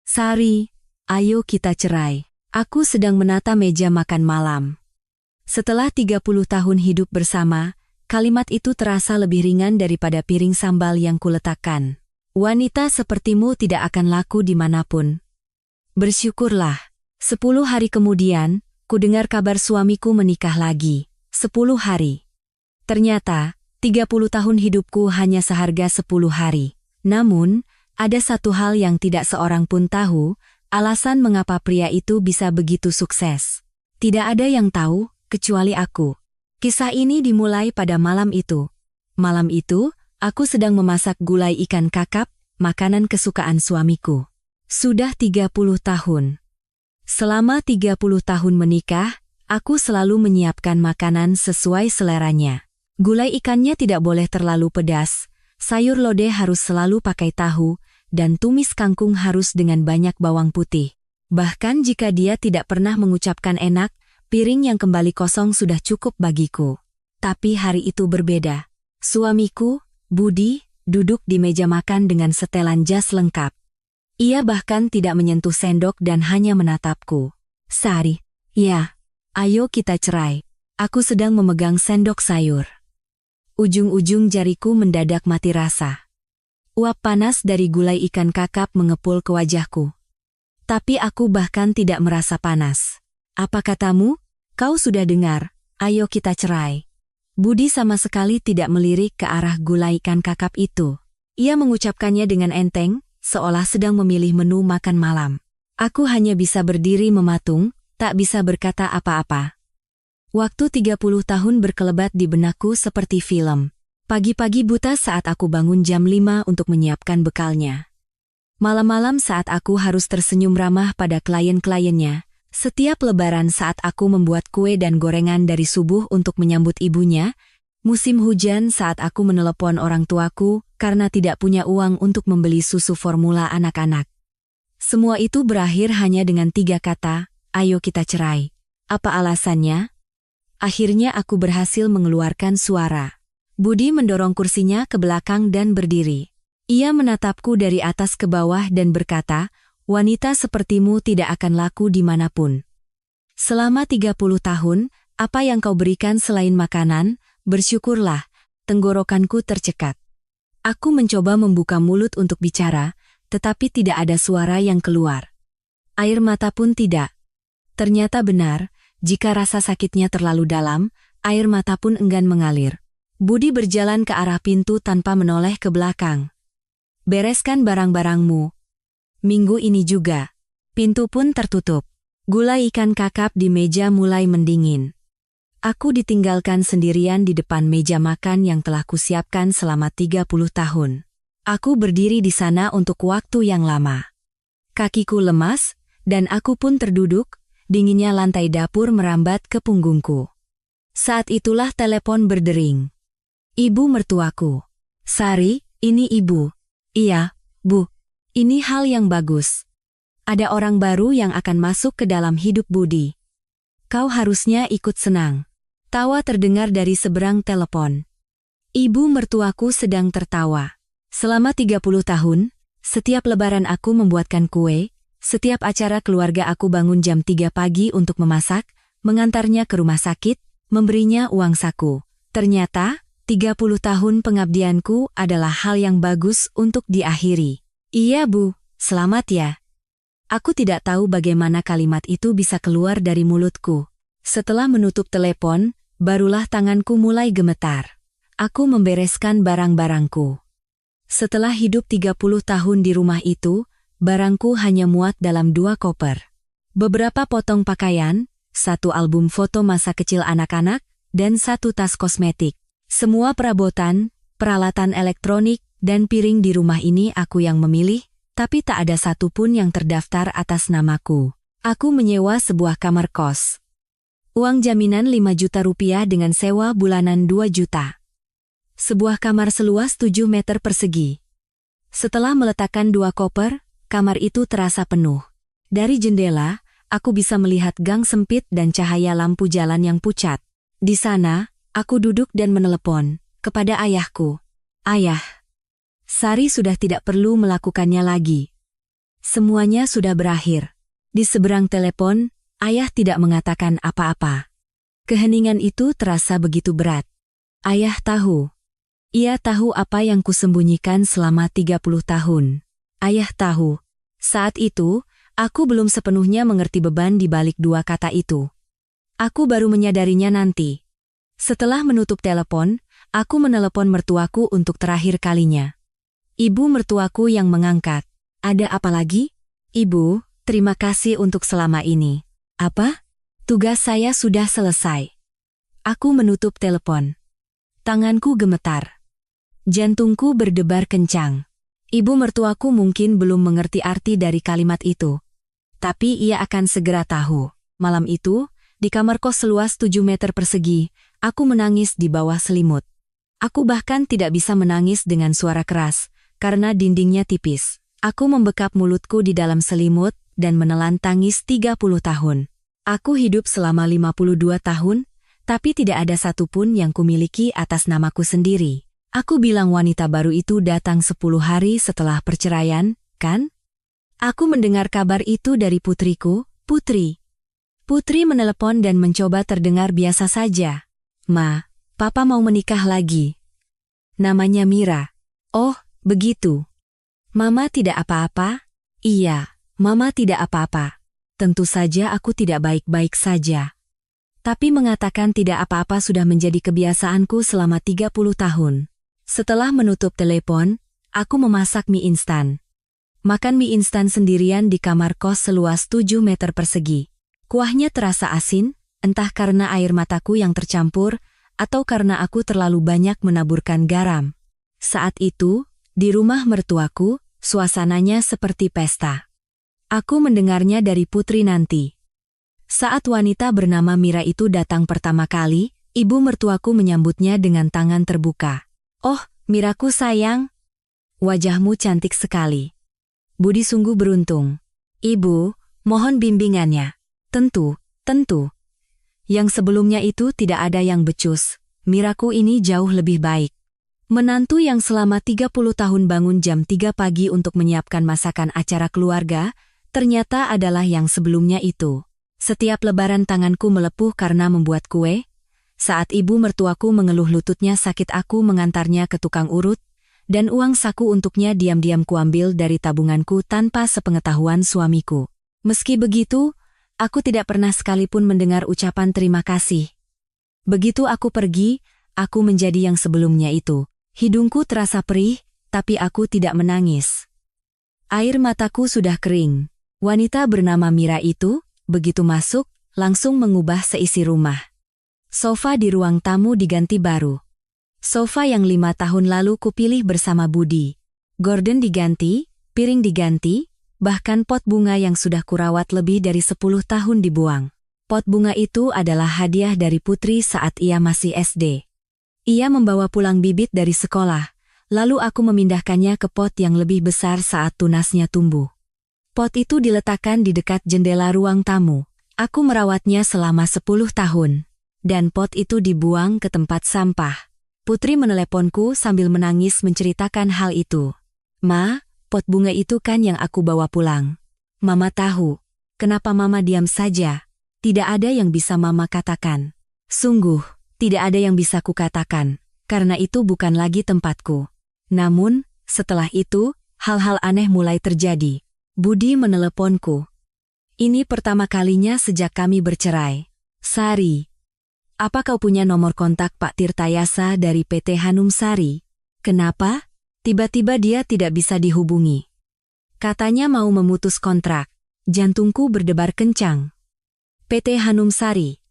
Sari, ayo kita cerai. Aku sedang menata meja makan malam. Setelah 30 tahun hidup bersama, kalimat itu terasa lebih ringan daripada piring sambal yang kuletakkan. Wanita sepertimu tidak akan laku dimanapun. Bersyukurlah. 10 hari kemudian, ku dengar kabar suamiku menikah lagi. 10 hari. Ternyata, 30 tahun hidupku hanya seharga 10 hari. Namun, ada satu hal yang tidak seorang pun tahu, alasan mengapa pria itu bisa begitu sukses. Tidak ada yang tahu, kecuali aku. Kisah ini dimulai pada malam itu. Malam itu, aku sedang memasak gulai ikan kakap, makanan kesukaan suamiku. Sudah 30 tahun. Selama 30 tahun menikah, aku selalu menyiapkan makanan sesuai seleranya. Gulai ikannya tidak boleh terlalu pedas, sayur lodeh harus selalu pakai tahu, dan tumis kangkung harus dengan banyak bawang putih. Bahkan jika dia tidak pernah mengucapkan enak, piring yang kembali kosong sudah cukup bagiku. Tapi hari itu berbeda. Suamiku, Budi, duduk di meja makan dengan setelan jas lengkap. Ia bahkan tidak menyentuh sendok dan hanya menatapku. Sari, ya, ayo kita cerai. Aku sedang memegang sendok sayur. Ujung-ujung jariku mendadak mati rasa. Uap panas dari gulai ikan kakap mengepul ke wajahku. Tapi aku bahkan tidak merasa panas. Apa katamu? Kau sudah dengar, ayo kita cerai. Budi sama sekali tidak melirik ke arah gulai ikan kakap itu. Ia mengucapkannya dengan enteng, seolah sedang memilih menu makan malam. Aku hanya bisa berdiri mematung, tak bisa berkata apa-apa. Waktu 30 tahun berkelebat di benakku seperti film. Pagi-pagi buta saat aku bangun jam 5 untuk menyiapkan bekalnya. Malam-malam saat aku harus tersenyum ramah pada klien-kliennya. Setiap lebaran saat aku membuat kue dan gorengan dari subuh untuk menyambut ibunya. Musim hujan saat aku menelepon orang tuaku karena tidak punya uang untuk membeli susu formula anak-anak. Semua itu berakhir hanya dengan 3 kata, ayo kita cerai. Apa alasannya? Akhirnya aku berhasil mengeluarkan suara. Budi mendorong kursinya ke belakang dan berdiri. Ia menatapku dari atas ke bawah dan berkata, wanita sepertimu tidak akan laku dimanapun. Selama 30 tahun, apa yang kau berikan selain makanan, bersyukurlah, tenggorokanku tercekat. Aku mencoba membuka mulut untuk bicara, tetapi tidak ada suara yang keluar. Air mata pun tidak. Ternyata benar, jika rasa sakitnya terlalu dalam, air mata pun enggan mengalir. Budi berjalan ke arah pintu tanpa menoleh ke belakang. Bereskan barang-barangmu. Minggu ini juga. Pintu pun tertutup. Gulai ikan kakap di meja mulai mendingin. Aku ditinggalkan sendirian di depan meja makan yang telah kusiapkan selama 30 tahun. Aku berdiri di sana untuk waktu yang lama. Kakiku lemas, dan aku pun terduduk, dinginnya lantai dapur merambat ke punggungku. Saat itulah telepon berdering. Ibu mertuaku. Sari, ini ibu. Iya, Bu. Ini hal yang bagus. Ada orang baru yang akan masuk ke dalam hidup Budi. Kau harusnya ikut senang. Tawa terdengar dari seberang telepon. Ibu mertuaku sedang tertawa. Selama 30 tahun, setiap lebaran aku membuatkan kue, setiap acara keluarga aku bangun jam 3 pagi untuk memasak, mengantarnya ke rumah sakit, memberinya uang saku. Ternyata, 30 tahun pengabdianku adalah hal yang bagus untuk diakhiri. Iya Bu, selamat ya. Aku tidak tahu bagaimana kalimat itu bisa keluar dari mulutku. Setelah menutup telepon, barulah tanganku mulai gemetar. Aku membereskan barang-barangku. Setelah hidup 30 tahun di rumah itu, barangku hanya muat dalam 2 koper. Beberapa potong pakaian, 1 album foto masa kecil anak-anak, dan 1 tas kosmetik. Semua perabotan, peralatan elektronik, dan piring di rumah ini aku yang memilih, tapi tak ada satu pun yang terdaftar atas namaku. Aku menyewa sebuah kamar kos. Uang jaminan 5 juta rupiah dengan sewa bulanan 2 juta. Sebuah kamar seluas 7 meter persegi. Setelah meletakkan 2 koper, kamar itu terasa penuh. Dari jendela, aku bisa melihat gang sempit dan cahaya lampu jalan yang pucat. Di sana, aku duduk dan menelepon kepada ayahku. Ayah, Sari sudah tidak perlu melakukannya lagi. Semuanya sudah berakhir. Di seberang telepon, ayah tidak mengatakan apa-apa. Keheningan itu terasa begitu berat. Ayah tahu. Ia tahu apa yang kusembunyikan selama 30 tahun. Ayah tahu. Saat itu, aku belum sepenuhnya mengerti beban di balik dua kata itu. Aku baru menyadarinya nanti. Setelah menutup telepon, aku menelepon mertuaku untuk terakhir kalinya. Ibu mertuaku yang mengangkat. Ada apa lagi? Ibu, terima kasih untuk selama ini. Apa? Tugas saya sudah selesai. Aku menutup telepon. Tanganku gemetar. Jantungku berdebar kencang. Ibu mertuaku mungkin belum mengerti arti dari kalimat itu. Tapi ia akan segera tahu. Malam itu, di kamar kos seluas 7 meter persegi, aku menangis di bawah selimut. Aku bahkan tidak bisa menangis dengan suara keras, karena dindingnya tipis. Aku membekap mulutku di dalam selimut dan menelan tangis 30 tahun. Aku hidup selama 52 tahun, tapi tidak ada satupun yang kumiliki atas namaku sendiri. Aku bilang wanita baru itu datang 10 hari setelah perceraian, kan? Aku mendengar kabar itu dari putriku, Putri. Putri menelepon dan mencoba terdengar biasa saja. Ma, papa mau menikah lagi. Namanya Mira. Oh, begitu. Mama tidak apa-apa? Iya, Mama tidak apa-apa. Tentu saja aku tidak baik-baik saja. Tapi mengatakan tidak apa-apa sudah menjadi kebiasaanku selama 30 tahun. Setelah menutup telepon, aku memasak mie instan. Makan mie instan sendirian di kamar kos seluas 7 meter persegi. Kuahnya terasa asin, entah karena air mataku yang tercampur, atau karena aku terlalu banyak menaburkan garam. Saat itu, di rumah mertuaku, suasananya seperti pesta. Aku mendengarnya dari Putri nanti. Saat wanita bernama Mira itu datang pertama kali, ibu mertuaku menyambutnya dengan tangan terbuka. Oh, Miraku sayang. Wajahmu cantik sekali. Budi sungguh beruntung. Ibu, mohon bimbingannya. Tentu. Yang sebelumnya itu tidak ada yang becus. Miraku ini jauh lebih baik. Menantu yang selama 30 tahun bangun jam 3 pagi untuk menyiapkan masakan acara keluarga, ternyata adalah yang sebelumnya itu. Setiap lebaran tanganku melepuh karena membuat kue. Saat ibu mertuaku mengeluh lututnya sakit, aku mengantarnya ke tukang urut, dan uang saku untuknya diam-diam kuambil dari tabunganku tanpa sepengetahuan suamiku. Meski begitu, aku tidak pernah sekalipun mendengar ucapan terima kasih. Begitu aku pergi, aku menjadi yang sebelumnya itu. Hidungku terasa perih, tapi aku tidak menangis. Air mataku sudah kering. Wanita bernama Mira itu, begitu masuk, langsung mengubah seisi rumah. Sofa di ruang tamu diganti baru. Sofa yang 5 tahun lalu kupilih bersama Budi. Gorden diganti, piring diganti, bahkan pot bunga yang sudah kurawat lebih dari 10 tahun dibuang. Pot bunga itu adalah hadiah dari Putri saat ia masih SD. Ia membawa pulang bibit dari sekolah, lalu aku memindahkannya ke pot yang lebih besar saat tunasnya tumbuh. Pot itu diletakkan di dekat jendela ruang tamu. Aku merawatnya selama 10 tahun. Dan pot itu dibuang ke tempat sampah. Putri meneleponku sambil menangis menceritakan hal itu. Ma, pot bunga itu kan yang aku bawa pulang. Mama tahu. Kenapa Mama diam saja? Tidak ada yang bisa Mama katakan. Sungguh. Tidak ada yang bisa kukatakan, karena itu bukan lagi tempatku. Namun, setelah itu, hal-hal aneh mulai terjadi. Budi meneleponku. Ini pertama kalinya sejak kami bercerai. Sari, apa kau punya nomor kontak Pak Tirtayasa dari PT Hanum Sari? Kenapa? Tiba-tiba dia tidak bisa dihubungi. Katanya mau memutus kontrak. Jantungku berdebar kencang. PT Hanum Sari.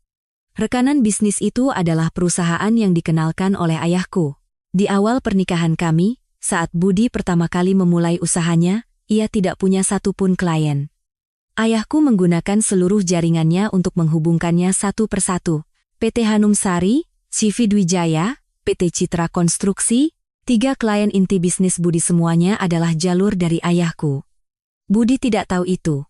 Rekanan bisnis itu adalah perusahaan yang dikenalkan oleh ayahku. Di awal pernikahan kami, saat Budi pertama kali memulai usahanya, ia tidak punya satupun klien. Ayahku menggunakan seluruh jaringannya untuk menghubungkannya satu persatu. PT Hanum Sari, CV Dwijaya, PT Citra Konstruksi, 3 klien inti bisnis Budi semuanya adalah jalur dari ayahku. Budi tidak tahu itu.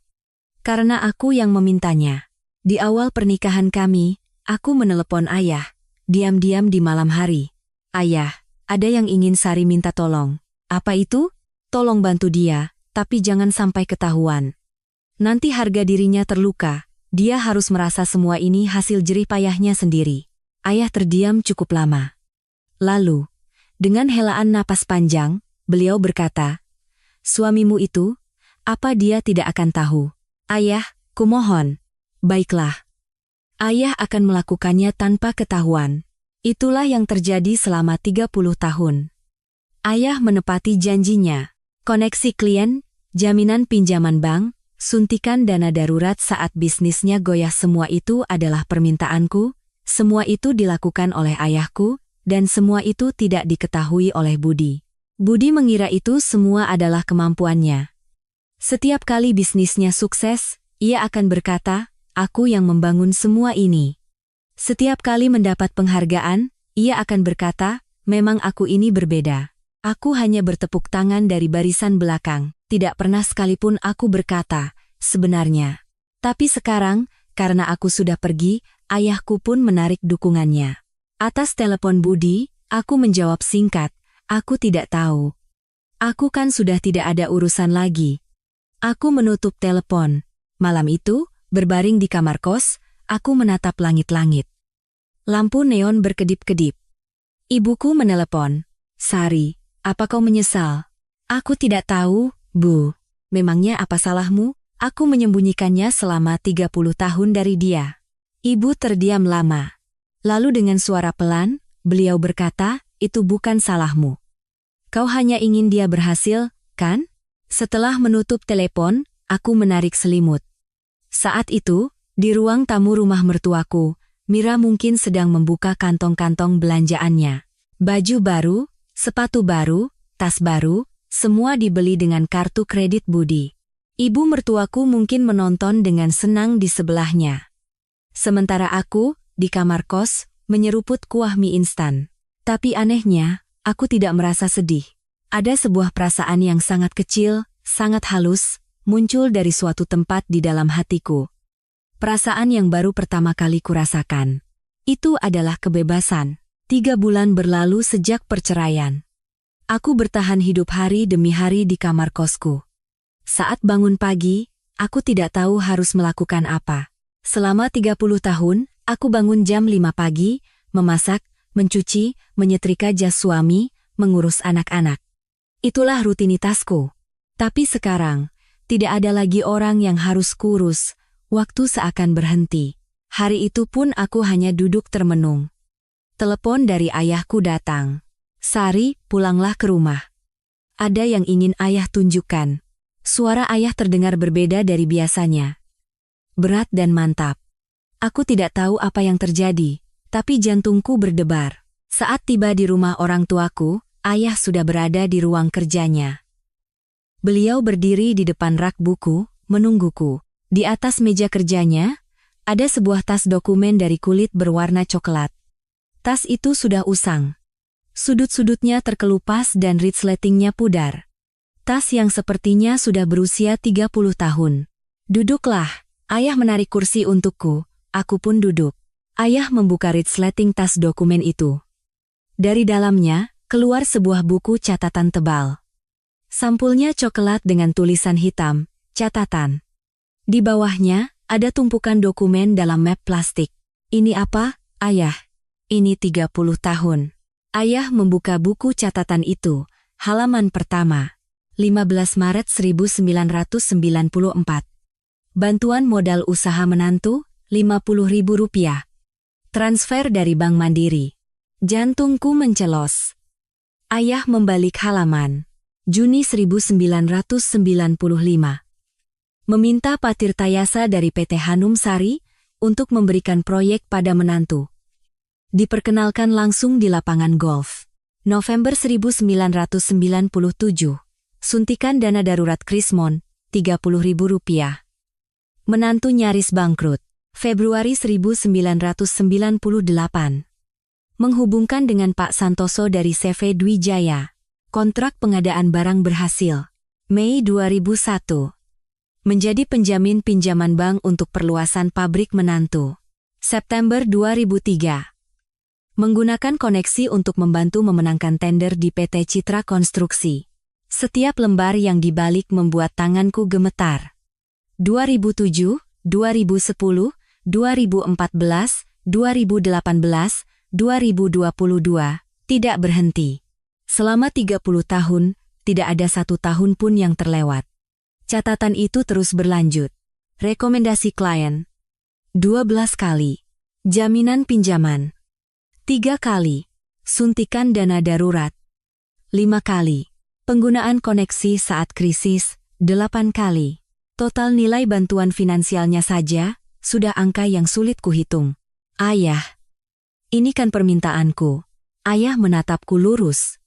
Karena aku yang memintanya. Di awal pernikahan kami, aku menelepon ayah, diam-diam di malam hari. Ayah, ada yang ingin Sari minta tolong. Apa itu? Tolong bantu dia, tapi jangan sampai ketahuan. Nanti harga dirinya terluka, dia harus merasa semua ini hasil jerih payahnya sendiri. Ayah terdiam cukup lama. Lalu, dengan helaan napas panjang, beliau berkata, "Suamimu itu, apa dia tidak akan tahu?" "Ayah, kumohon." "Baiklah. Ayah akan melakukannya tanpa ketahuan." Itulah yang terjadi selama 30 tahun. Ayah menepati janjinya. Koneksi klien, jaminan pinjaman bank, suntikan dana darurat saat bisnisnya goyah, semua itu adalah permintaanku, semua itu dilakukan oleh ayahku, dan semua itu tidak diketahui oleh Budi. Budi mengira itu semua adalah kemampuannya. Setiap kali bisnisnya sukses, ia akan berkata, "Aku yang membangun semua ini." Setiap kali mendapat penghargaan, ia akan berkata, "Memang aku ini berbeda. Aku hanya bertepuk tangan dari barisan belakang." Tidak pernah sekalipun aku berkata, "Sebenarnya." Tapi sekarang, karena aku sudah pergi, ayahku pun menarik dukungannya. Atas telepon Budi, aku menjawab singkat, "Aku tidak tahu. Aku kan sudah tidak ada urusan lagi." Aku menutup telepon. Malam itu, berbaring di kamar kos, aku menatap langit-langit. Lampu neon berkedip-kedip. Ibuku menelepon. "Sari, apa kau menyesal?" "Aku tidak tahu, Bu." "Memangnya apa salahmu?" "Aku menyembunyikannya selama 30 tahun dari dia." Ibu terdiam lama. Lalu dengan suara pelan, beliau berkata, "Itu bukan salahmu. Kau hanya ingin dia berhasil, kan?" Setelah menutup telepon, aku menarik selimut. Saat itu, di ruang tamu rumah mertuaku, Mira mungkin sedang membuka kantong-kantong belanjaannya. Baju baru, sepatu baru, tas baru, semua dibeli dengan kartu kredit Budi. Ibu mertuaku mungkin menonton dengan senang di sebelahnya. Sementara aku, di kamar kos, menyeruput kuah mie instan. Tapi anehnya, aku tidak merasa sedih. Ada sebuah perasaan yang sangat kecil, sangat halus, muncul dari suatu tempat di dalam hatiku. Perasaan yang baru pertama kali kurasakan. Itu adalah kebebasan. 3 bulan berlalu sejak perceraian. Aku bertahan hidup hari demi hari di kamar kosku. Saat bangun pagi, aku tidak tahu harus melakukan apa. Selama 30 tahun, aku bangun jam 5 pagi, memasak, mencuci, menyetrika jas suami, mengurus anak-anak. Itulah rutinitasku. Tapi sekarang, tidak ada lagi orang yang harus kurus, waktu seakan berhenti. Hari itu pun aku hanya duduk termenung. Telepon dari ayahku datang. "Sari, pulanglah ke rumah. Ada yang ingin ayah tunjukkan." Suara ayah terdengar berbeda dari biasanya. Berat dan mantap. Aku tidak tahu apa yang terjadi, tapi jantungku berdebar. Saat tiba di rumah orang tuaku, ayah sudah berada di ruang kerjanya. Beliau berdiri di depan rak buku, menungguku. Di atas meja kerjanya, ada sebuah tas dokumen dari kulit berwarna coklat. Tas itu sudah usang. Sudut-sudutnya terkelupas dan resletingnya pudar. Tas yang sepertinya sudah berusia 30 tahun. "Duduklah." Ayah menarik kursi untukku, aku pun duduk. Ayah membuka resleting tas dokumen itu. Dari dalamnya, keluar sebuah buku catatan tebal. Sampulnya coklat dengan tulisan hitam, catatan. Di bawahnya, ada tumpukan dokumen dalam map plastik. "Ini apa, Ayah?" "Ini 30 tahun. Ayah membuka buku catatan itu, halaman pertama. 15 Maret 1994. Bantuan modal usaha menantu, Rp50.000. Transfer dari Bank Mandiri. Jantungku mencelos. Ayah membalik halaman. Juni 1995. Meminta Patir Tayasa dari PT Hanum Sari untuk memberikan proyek pada menantu. Diperkenalkan langsung di lapangan golf. November 1997. Suntikan dana darurat Krismon, Rp30.000. Menantu nyaris bangkrut. Februari 1998. Menghubungkan dengan Pak Santoso dari CV Dwi Jaya. Kontrak pengadaan barang berhasil. Mei 2001. Menjadi penjamin pinjaman bank untuk perluasan pabrik menantu. September 2003. Menggunakan koneksi untuk membantu memenangkan tender di PT Citra Konstruksi. Setiap lembar yang dibalik membuat tanganku gemetar. 2007, 2010, 2014, 2018, 2022, tidak berhenti. Selama 30 tahun, tidak ada 1 tahun pun yang terlewat. Catatan itu terus berlanjut. Rekomendasi klien. 12 kali. Jaminan pinjaman. 3 kali. Suntikan dana darurat. 5 kali. Penggunaan koneksi saat krisis. 8 kali. Total nilai bantuan finansialnya saja, sudah angka yang sulit kuhitung. Ayah. Ini kan permintaanku. Ayah menatapku lurus.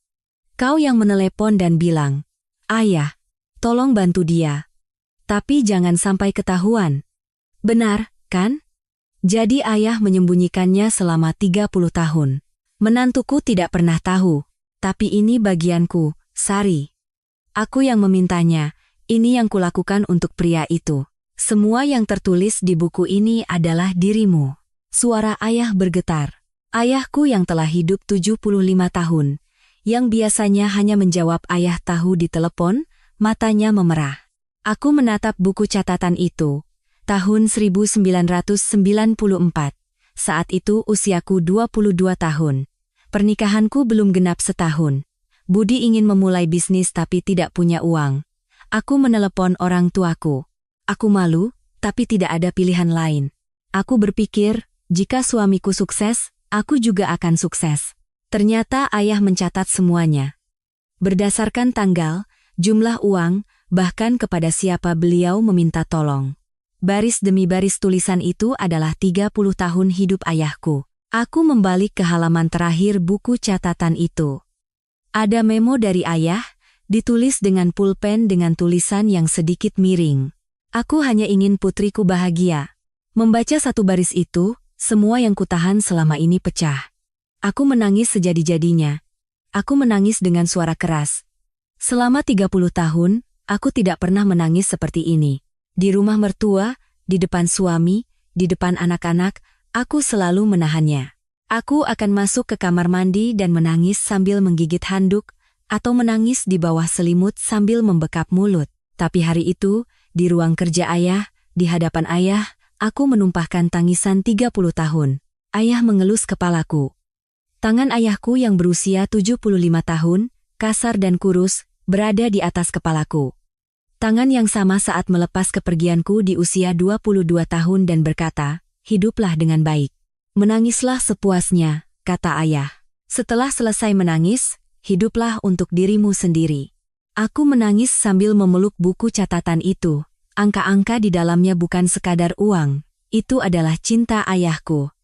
Kau yang menelepon dan bilang, "Ayah, tolong bantu dia. Tapi jangan sampai ketahuan." Benar, kan? Jadi ayah menyembunyikannya selama 30 tahun. Menantuku tidak pernah tahu, tapi ini bagianku, Sari. Aku yang memintanya, ini yang kulakukan untuk pria itu. Semua yang tertulis di buku ini adalah dirimu. Suara ayah bergetar. Ayahku yang telah hidup 75 tahun, yang biasanya hanya menjawab ayah tahu di telepon, matanya memerah. Aku menatap buku catatan itu. Tahun 1994. Saat itu usiaku 22 tahun. Pernikahanku belum genap setahun. Budi ingin memulai bisnis tapi tidak punya uang. Aku menelepon orang tuaku. Aku malu, tapi tidak ada pilihan lain. Aku berpikir, jika suamiku sukses, aku juga akan sukses. Ternyata ayah mencatat semuanya. Berdasarkan tanggal, jumlah uang, bahkan kepada siapa beliau meminta tolong. Baris demi baris tulisan itu adalah 30 tahun hidup ayahku. Aku membalik ke halaman terakhir buku catatan itu. Ada memo dari ayah, ditulis dengan pulpen dengan tulisan yang sedikit miring. Aku hanya ingin putriku bahagia. Membaca satu baris itu, semua yang kutahan selama ini pecah. Aku menangis sejadi-jadinya. Aku menangis dengan suara keras. Selama 30 tahun, aku tidak pernah menangis seperti ini. Di rumah mertua, di depan suami, di depan anak-anak, aku selalu menahannya. Aku akan masuk ke kamar mandi dan menangis sambil menggigit handuk, atau menangis di bawah selimut sambil membekap mulut. Tapi hari itu, di ruang kerja ayah, di hadapan ayah, aku menumpahkan tangisan 30 tahun. Ayah mengelus kepalaku. Tangan ayahku yang berusia 75 tahun, kasar dan kurus, berada di atas kepalaku. Tangan yang sama saat melepas kepergianku di usia 22 tahun dan berkata, "Hiduplah dengan baik. Menangislah sepuasnya," kata ayah. Setelah selesai menangis, hiduplah untuk dirimu sendiri. Aku menangis sambil memeluk buku catatan itu. Angka-angka di dalamnya bukan sekadar uang, itu adalah cinta ayahku.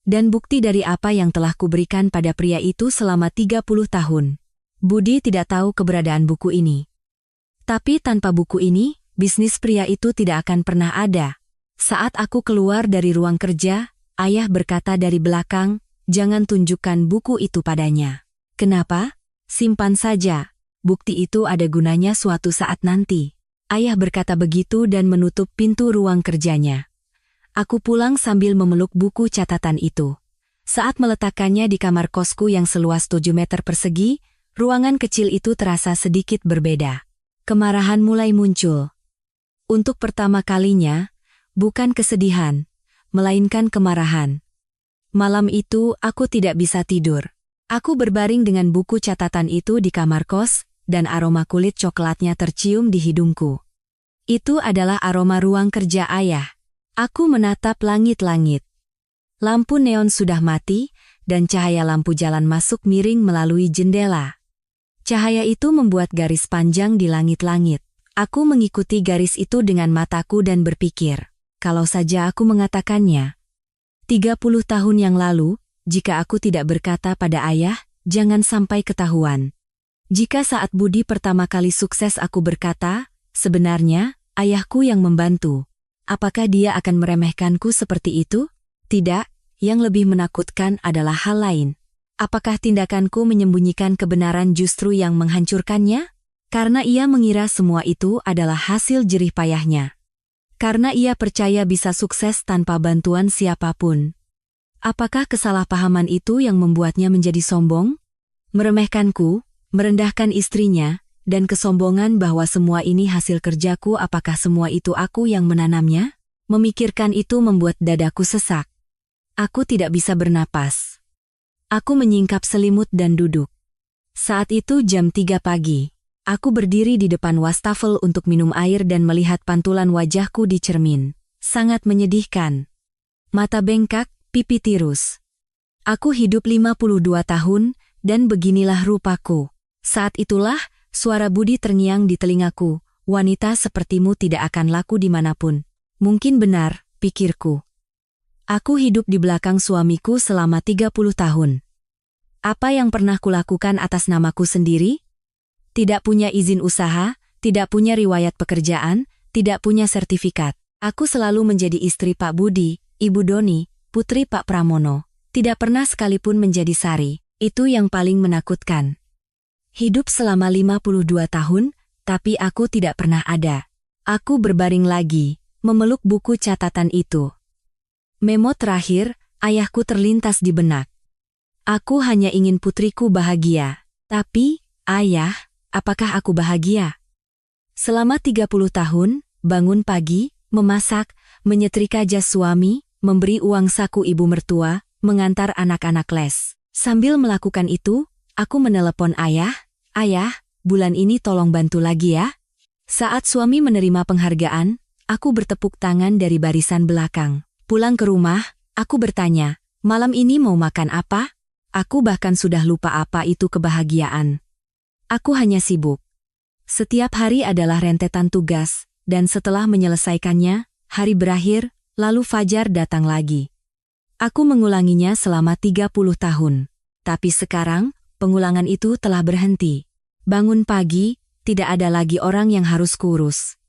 Dan bukti dari apa yang telah kuberikan pada pria itu selama 30 tahun. Budi tidak tahu keberadaan buku ini. Tapi tanpa buku ini, bisnis pria itu tidak akan pernah ada. Saat aku keluar dari ruang kerja, ayah berkata dari belakang, "Jangan tunjukkan buku itu padanya." "Kenapa?" "Simpan saja. Bukti itu ada gunanya suatu saat nanti." Ayah berkata begitu dan menutup pintu ruang kerjanya. Aku pulang sambil memeluk buku catatan itu. Saat meletakkannya di kamar kosku yang seluas 7 meter persegi, ruangan kecil itu terasa sedikit berbeda. Kemarahan mulai muncul. Untuk pertama kalinya, bukan kesedihan, melainkan kemarahan. Malam itu aku tidak bisa tidur. Aku berbaring dengan buku catatan itu di kamar kos, dan aroma kulit coklatnya tercium di hidungku. Itu adalah aroma ruang kerja ayah. Aku menatap langit-langit. Lampu neon sudah mati, dan cahaya lampu jalan masuk miring melalui jendela. Cahaya itu membuat garis panjang di langit-langit. Aku mengikuti garis itu dengan mataku dan berpikir, kalau saja aku mengatakannya. 30 tahun yang lalu, jika aku tidak berkata pada ayah, jangan sampai ketahuan. Jika saat Budi pertama kali sukses aku berkata, sebenarnya, ayahku yang membantu. Apakah dia akan meremehkanku seperti itu? Tidak, yang lebih menakutkan adalah hal lain. Apakah tindakanku menyembunyikan kebenaran justru yang menghancurkannya? Karena ia mengira semua itu adalah hasil jerih payahnya. Karena ia percaya bisa sukses tanpa bantuan siapapun. Apakah kesalahpahaman itu yang membuatnya menjadi sombong? Meremehkanku, merendahkan istrinya, dan kesombongan bahwa semua ini hasil kerjaku. Apakah semua itu aku yang menanamnya? Memikirkan itu membuat dadaku sesak. Aku tidak bisa bernapas. Aku menyingkap selimut dan duduk. Saat itu jam 3 pagi. Aku berdiri di depan wastafel untuk minum air dan melihat pantulan wajahku di cermin. Sangat menyedihkan. Mata bengkak, pipi tirus. Aku hidup 52 tahun, dan beginilah rupaku. Saat itulah, suara Budi terngiang di telingaku. Wanita sepertimu tidak akan laku dimanapun. Mungkin benar, pikirku. Aku hidup di belakang suamiku selama 30 tahun. Apa yang pernah kulakukan atas namaku sendiri? Tidak punya izin usaha, tidak punya riwayat pekerjaan, tidak punya sertifikat. Aku selalu menjadi istri Pak Budi, Ibu Doni, putri Pak Pramono. Tidak pernah sekalipun menjadi sari. Itu yang paling menakutkan. Hidup selama 52 tahun, tapi aku tidak pernah ada. Aku berbaring lagi, memeluk buku catatan itu. Memo terakhir, ayahku terlintas di benak. Aku hanya ingin putriku bahagia. Tapi, ayah, apakah aku bahagia? Selama 30 tahun, bangun pagi, memasak, menyetrika jas suami, memberi uang saku ibu mertua, mengantar anak-anak les. Sambil melakukan itu, aku menelepon ayah, "Ayah, bulan ini tolong bantu lagi ya." Saat suami menerima penghargaan, aku bertepuk tangan dari barisan belakang. Pulang ke rumah, aku bertanya, "Malam ini mau makan apa?" Aku bahkan sudah lupa apa itu kebahagiaan. Aku hanya sibuk. Setiap hari adalah rentetan tugas, dan setelah menyelesaikannya, hari berakhir, lalu fajar datang lagi. Aku mengulanginya selama 30 tahun. Tapi sekarang, pengulangan itu telah berhenti. Bangun pagi, tidak ada lagi orang yang harus kurus.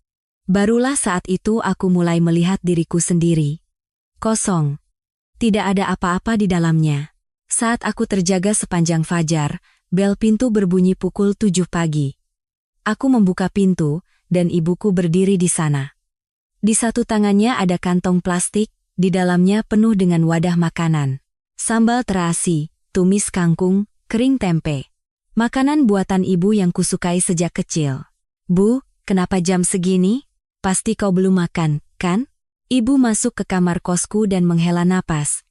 Barulah saat itu aku mulai melihat diriku sendiri. Kosong. Tidak ada apa-apa di dalamnya. Saat aku terjaga sepanjang fajar, bel pintu berbunyi pukul 7 pagi. Aku membuka pintu, dan ibuku berdiri di sana. Di satu tangannya ada kantong plastik, di dalamnya penuh dengan wadah makanan. Sambal terasi, tumis kangkung, kering tempe. Makanan buatan ibu yang kusukai sejak kecil. "Bu, kenapa jam segini? Pasti kau belum makan, kan?" Ibu masuk ke kamar kosku dan menghela napas.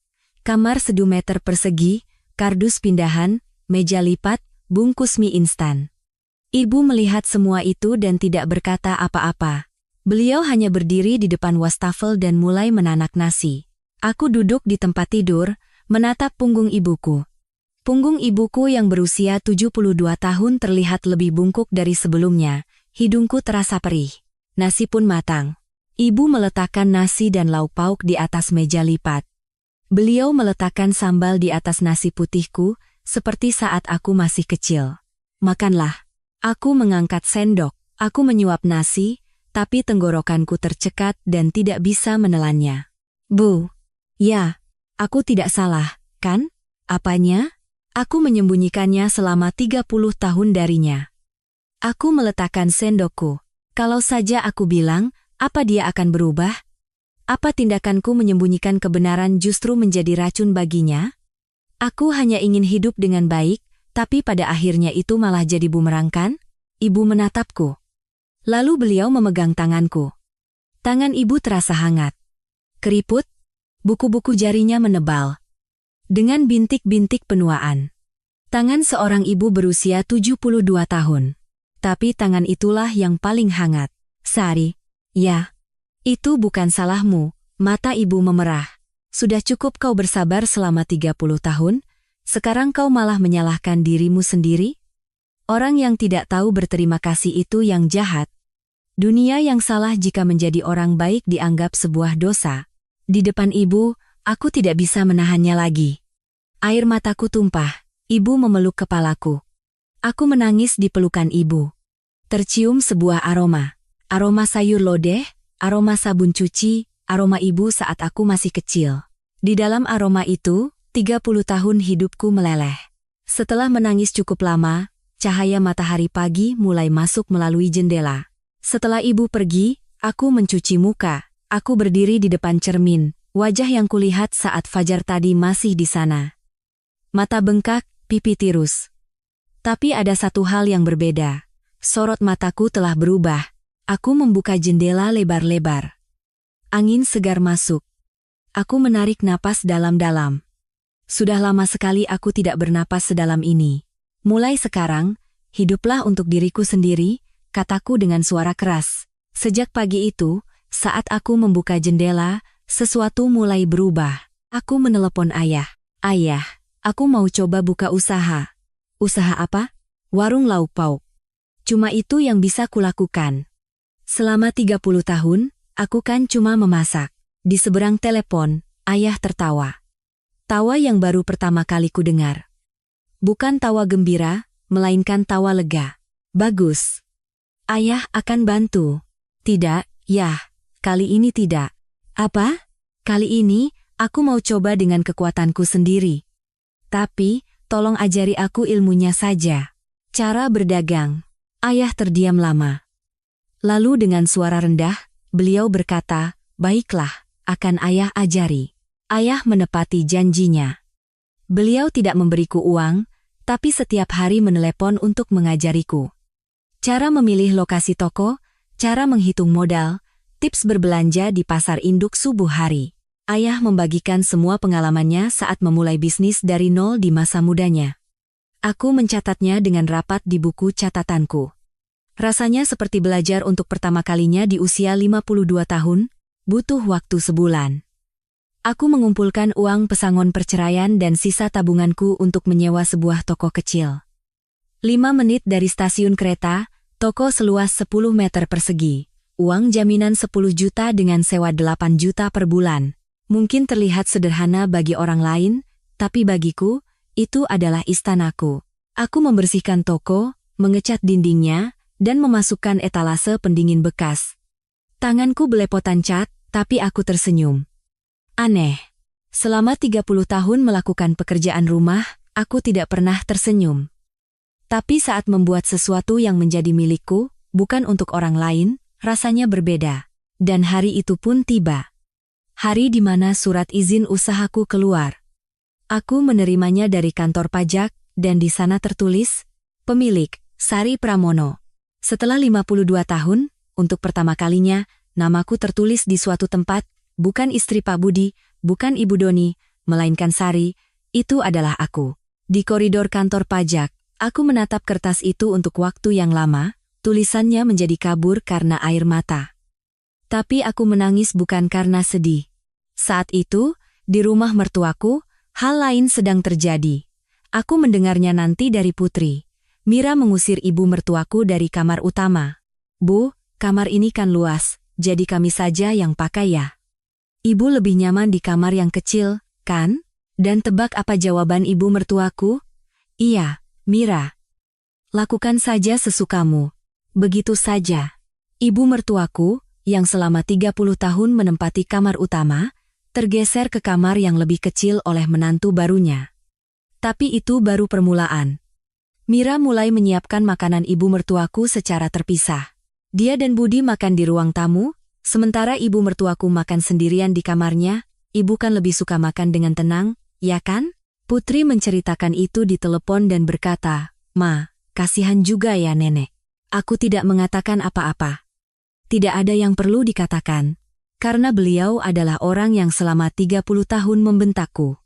Kamar 1 meter persegi, kardus pindahan, meja lipat, bungkus mie instan. Ibu melihat semua itu dan tidak berkata apa-apa. Beliau hanya berdiri di depan wastafel dan mulai menanak nasi. Aku duduk di tempat tidur, menatap punggung ibuku. Punggung ibuku yang berusia 72 tahun terlihat lebih bungkuk dari sebelumnya. Hidungku terasa perih. Nasi pun matang. Ibu meletakkan nasi dan lauk pauk di atas meja lipat. Beliau meletakkan sambal di atas nasi putihku, seperti saat aku masih kecil. "Makanlah." Aku mengangkat sendok. Aku menyuap nasi, tapi tenggorokanku tercekat dan tidak bisa menelannya. "Bu." "Ya, aku tidak salah, kan?" "Apanya?" "Aku menyembunyikannya selama 30 tahun darinya." Aku meletakkan sendokku. Kalau saja aku bilang, apa dia akan berubah? Apa tindakanku menyembunyikan kebenaran justru menjadi racun baginya? Aku hanya ingin hidup dengan baik, tapi pada akhirnya itu malah jadi bumerang, kan? Ibu menatapku. Lalu beliau memegang tanganku. Tangan ibu terasa hangat. Keriput, buku-buku jarinya menebal. Dengan bintik-bintik penuaan. Tangan seorang ibu berusia 72 tahun. Tapi tangan itulah yang paling hangat. "Sari." "Ya, itu bukan salahmu." Mata ibu memerah. "Sudah cukup kau bersabar selama 30 tahun, sekarang kau malah menyalahkan dirimu sendiri? Orang yang tidak tahu berterima kasih itu yang jahat. Dunia yang salah jika menjadi orang baik dianggap sebuah dosa." Di depan ibu, aku tidak bisa menahannya lagi. Air mataku tumpah, ibu memeluk kepalaku. Aku menangis di pelukan ibu. Tercium sebuah aroma. Aroma sayur lodeh, aroma sabun cuci, aroma ibu saat aku masih kecil. Di dalam aroma itu, 30 tahun hidupku meleleh. Setelah menangis cukup lama, cahaya matahari pagi mulai masuk melalui jendela. Setelah ibu pergi, aku mencuci muka. Aku berdiri di depan cermin, wajah yang kulihat saat fajar tadi masih di sana. Mata bengkak, pipi tirus. Tapi ada satu hal yang berbeda. sorot mataku telah berubah. Aku membuka jendela lebar-lebar. Angin segar masuk. Aku menarik napas dalam-dalam. Sudah lama sekali aku tidak bernapas sedalam ini. Mulai sekarang, hiduplah untuk diriku sendiri, kataku dengan suara keras. Sejak pagi itu, saat aku membuka jendela, sesuatu mulai berubah. Aku menelepon ayah. Ayah, aku mau coba buka usaha. Usaha apa? Warung lauk pauk. Cuma itu yang bisa kulakukan. Selama 30 tahun, aku kan cuma memasak. Di seberang telepon, ayah tertawa. Tawa yang baru pertama kali ku dengar. Bukan tawa gembira, melainkan tawa lega. Bagus. Ayah akan bantu. Tidak, Yah. Kali ini tidak. Apa? Kali ini, aku mau coba dengan kekuatanku sendiri. Tapi, tolong ajari aku ilmunya saja. Cara berdagang. Ayah terdiam lama. Lalu dengan suara rendah, beliau berkata, baiklah, akan ayah ajari. Ayah menepati janjinya. Beliau tidak memberiku uang, tapi setiap hari menelepon untuk mengajariku. Cara memilih lokasi toko, cara menghitung modal, tips berbelanja di pasar induk subuh hari. Ayah membagikan semua pengalamannya saat memulai bisnis dari nol di masa mudanya. Aku mencatatnya dengan rapat di buku catatanku. Rasanya seperti belajar untuk pertama kalinya di usia 52 tahun, butuh waktu sebulan. Aku mengumpulkan uang pesangon perceraian dan sisa tabunganku untuk menyewa sebuah toko kecil. 5 menit dari stasiun kereta, toko seluas 10 meter persegi. Uang jaminan 10 juta dengan sewa 8 juta per bulan. Mungkin terlihat sederhana bagi orang lain, tapi bagiku, itu adalah istanaku. Aku membersihkan toko, mengecat dindingnya, dan memasukkan etalase pendingin bekas. Tanganku belepotan cat, tapi aku tersenyum. Aneh. Selama 30 tahun melakukan pekerjaan rumah, aku tidak pernah tersenyum. Tapi saat membuat sesuatu yang menjadi milikku, bukan untuk orang lain, rasanya berbeda. Dan hari itu pun tiba. Hari di mana surat izin usahaku keluar. Aku menerimanya dari kantor pajak, dan di sana tertulis, pemilik, Sari Pramono. Setelah 52 tahun, untuk pertama kalinya, namaku tertulis di suatu tempat, bukan istri Pak Budi, bukan Ibu Doni, melainkan Sari, itu adalah aku. Di koridor kantor pajak, aku menatap kertas itu untuk waktu yang lama, tulisannya menjadi kabur karena air mata. Tapi aku menangis bukan karena sedih. Saat itu, di rumah mertuaku, hal lain sedang terjadi. Aku mendengarnya nanti dari Putri. Mira mengusir ibu mertuaku dari kamar utama. Bu, kamar ini kan luas, jadi kami saja yang pakai ya. Ibu lebih nyaman di kamar yang kecil, kan? Dan tebak apa jawaban ibu mertuaku? Iya, Mira. Lakukan saja sesukamu. Begitu saja. Ibu mertuaku, yang selama 30 tahun menempati kamar utama, tergeser ke kamar yang lebih kecil oleh menantu barunya. Tapi itu baru permulaan. Mira mulai menyiapkan makanan ibu mertuaku secara terpisah. Dia dan Budi makan di ruang tamu, sementara ibu mertuaku makan sendirian di kamarnya. Ibu kan lebih suka makan dengan tenang, ya kan? Putri menceritakan itu di telepon dan berkata, Ma, kasihan juga ya nenek. Aku tidak mengatakan apa-apa. Tidak ada yang perlu dikatakan, karena beliau adalah orang yang selama 30 tahun membentakku.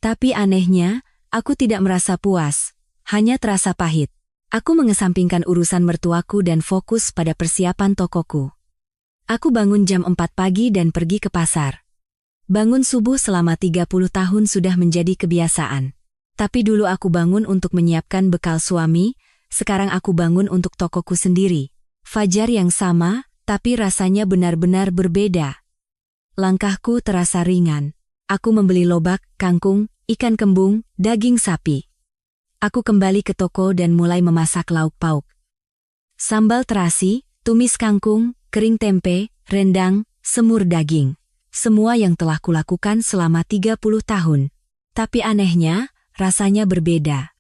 Tapi anehnya, aku tidak merasa puas, hanya terasa pahit. Aku mengesampingkan urusan mertuaku dan fokus pada persiapan tokoku. Aku bangun jam 4 pagi dan pergi ke pasar. Bangun subuh selama 30 tahun sudah menjadi kebiasaan. Tapi dulu aku bangun untuk menyiapkan bekal suami, sekarang aku bangun untuk tokoku sendiri. Fajar yang sama, tapi rasanya benar-benar berbeda. Langkahku terasa ringan. Aku membeli lobak, kangkung, ikan kembung, daging sapi. Aku kembali ke toko dan mulai memasak lauk pauk. Sambal terasi, tumis kangkung, kering tempe, rendang, semur daging. Semua yang telah kulakukan selama 30 tahun. Tapi anehnya, rasanya berbeda.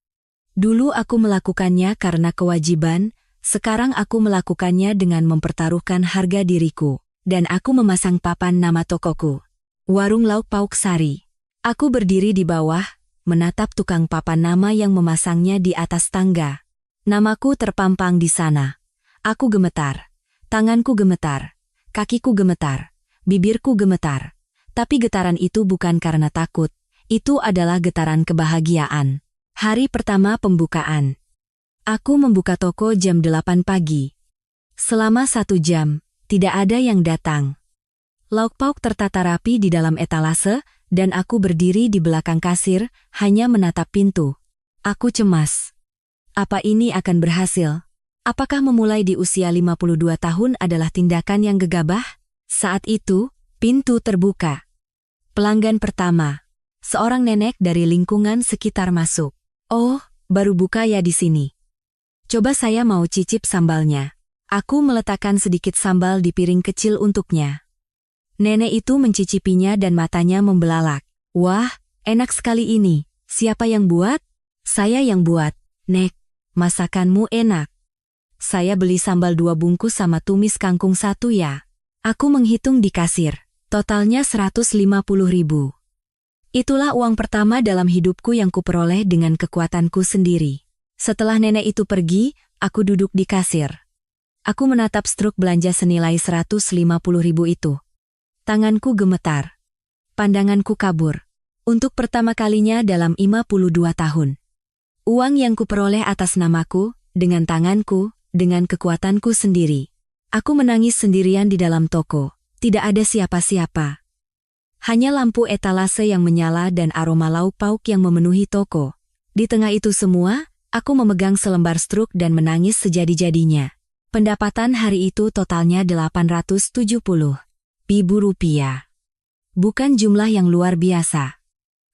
Dulu aku melakukannya karena kewajiban, sekarang aku melakukannya dengan mempertaruhkan harga diriku. Dan aku memasang papan nama tokoku. Warung Lauk Pauk Sari. Aku berdiri di bawah, menatap tukang papan nama yang memasangnya di atas tangga. Namaku terpampang di sana. Aku gemetar. Tanganku gemetar. Kakiku gemetar. Bibirku gemetar. Tapi getaran itu bukan karena takut. Itu adalah getaran kebahagiaan. Hari pertama pembukaan. Aku membuka toko jam 8 pagi. Selama 1 jam, tidak ada yang datang. Lauk pauk tertata rapi di dalam etalase, dan aku berdiri di belakang kasir, hanya menatap pintu. Aku cemas. Apa ini akan berhasil? Apakah memulai di usia 52 tahun adalah tindakan yang gegabah? Saat itu, pintu terbuka. Pelanggan pertama. Seorang nenek dari lingkungan sekitar masuk. Oh, baru buka ya di sini. Coba saya mau cicip sambalnya. Aku meletakkan sedikit sambal di piring kecil untuknya. Nenek itu mencicipinya dan matanya membelalak. Wah, enak sekali ini. Siapa yang buat? Saya yang buat. Nek, masakanmu enak. Saya beli sambal 2 bungkus sama tumis kangkung 1 ya. Aku menghitung di kasir. Totalnya 150.000. Itulah uang pertama dalam hidupku yang kuperoleh dengan kekuatanku sendiri. Setelah nenek itu pergi, aku duduk di kasir. Aku menatap struk belanja senilai 150.000 itu. Tanganku gemetar. Pandanganku kabur. Untuk pertama kalinya dalam 52 tahun. Uang yang kuperoleh atas namaku, dengan tanganku, dengan kekuatanku sendiri. Aku menangis sendirian di dalam toko. Tidak ada siapa-siapa. Hanya lampu etalase yang menyala dan aroma lauk pauk yang memenuhi toko. Di tengah itu semua, aku memegang selembar struk dan menangis sejadi-jadinya. Pendapatan hari itu totalnya 870.000 rupiah. Bukan jumlah yang luar biasa.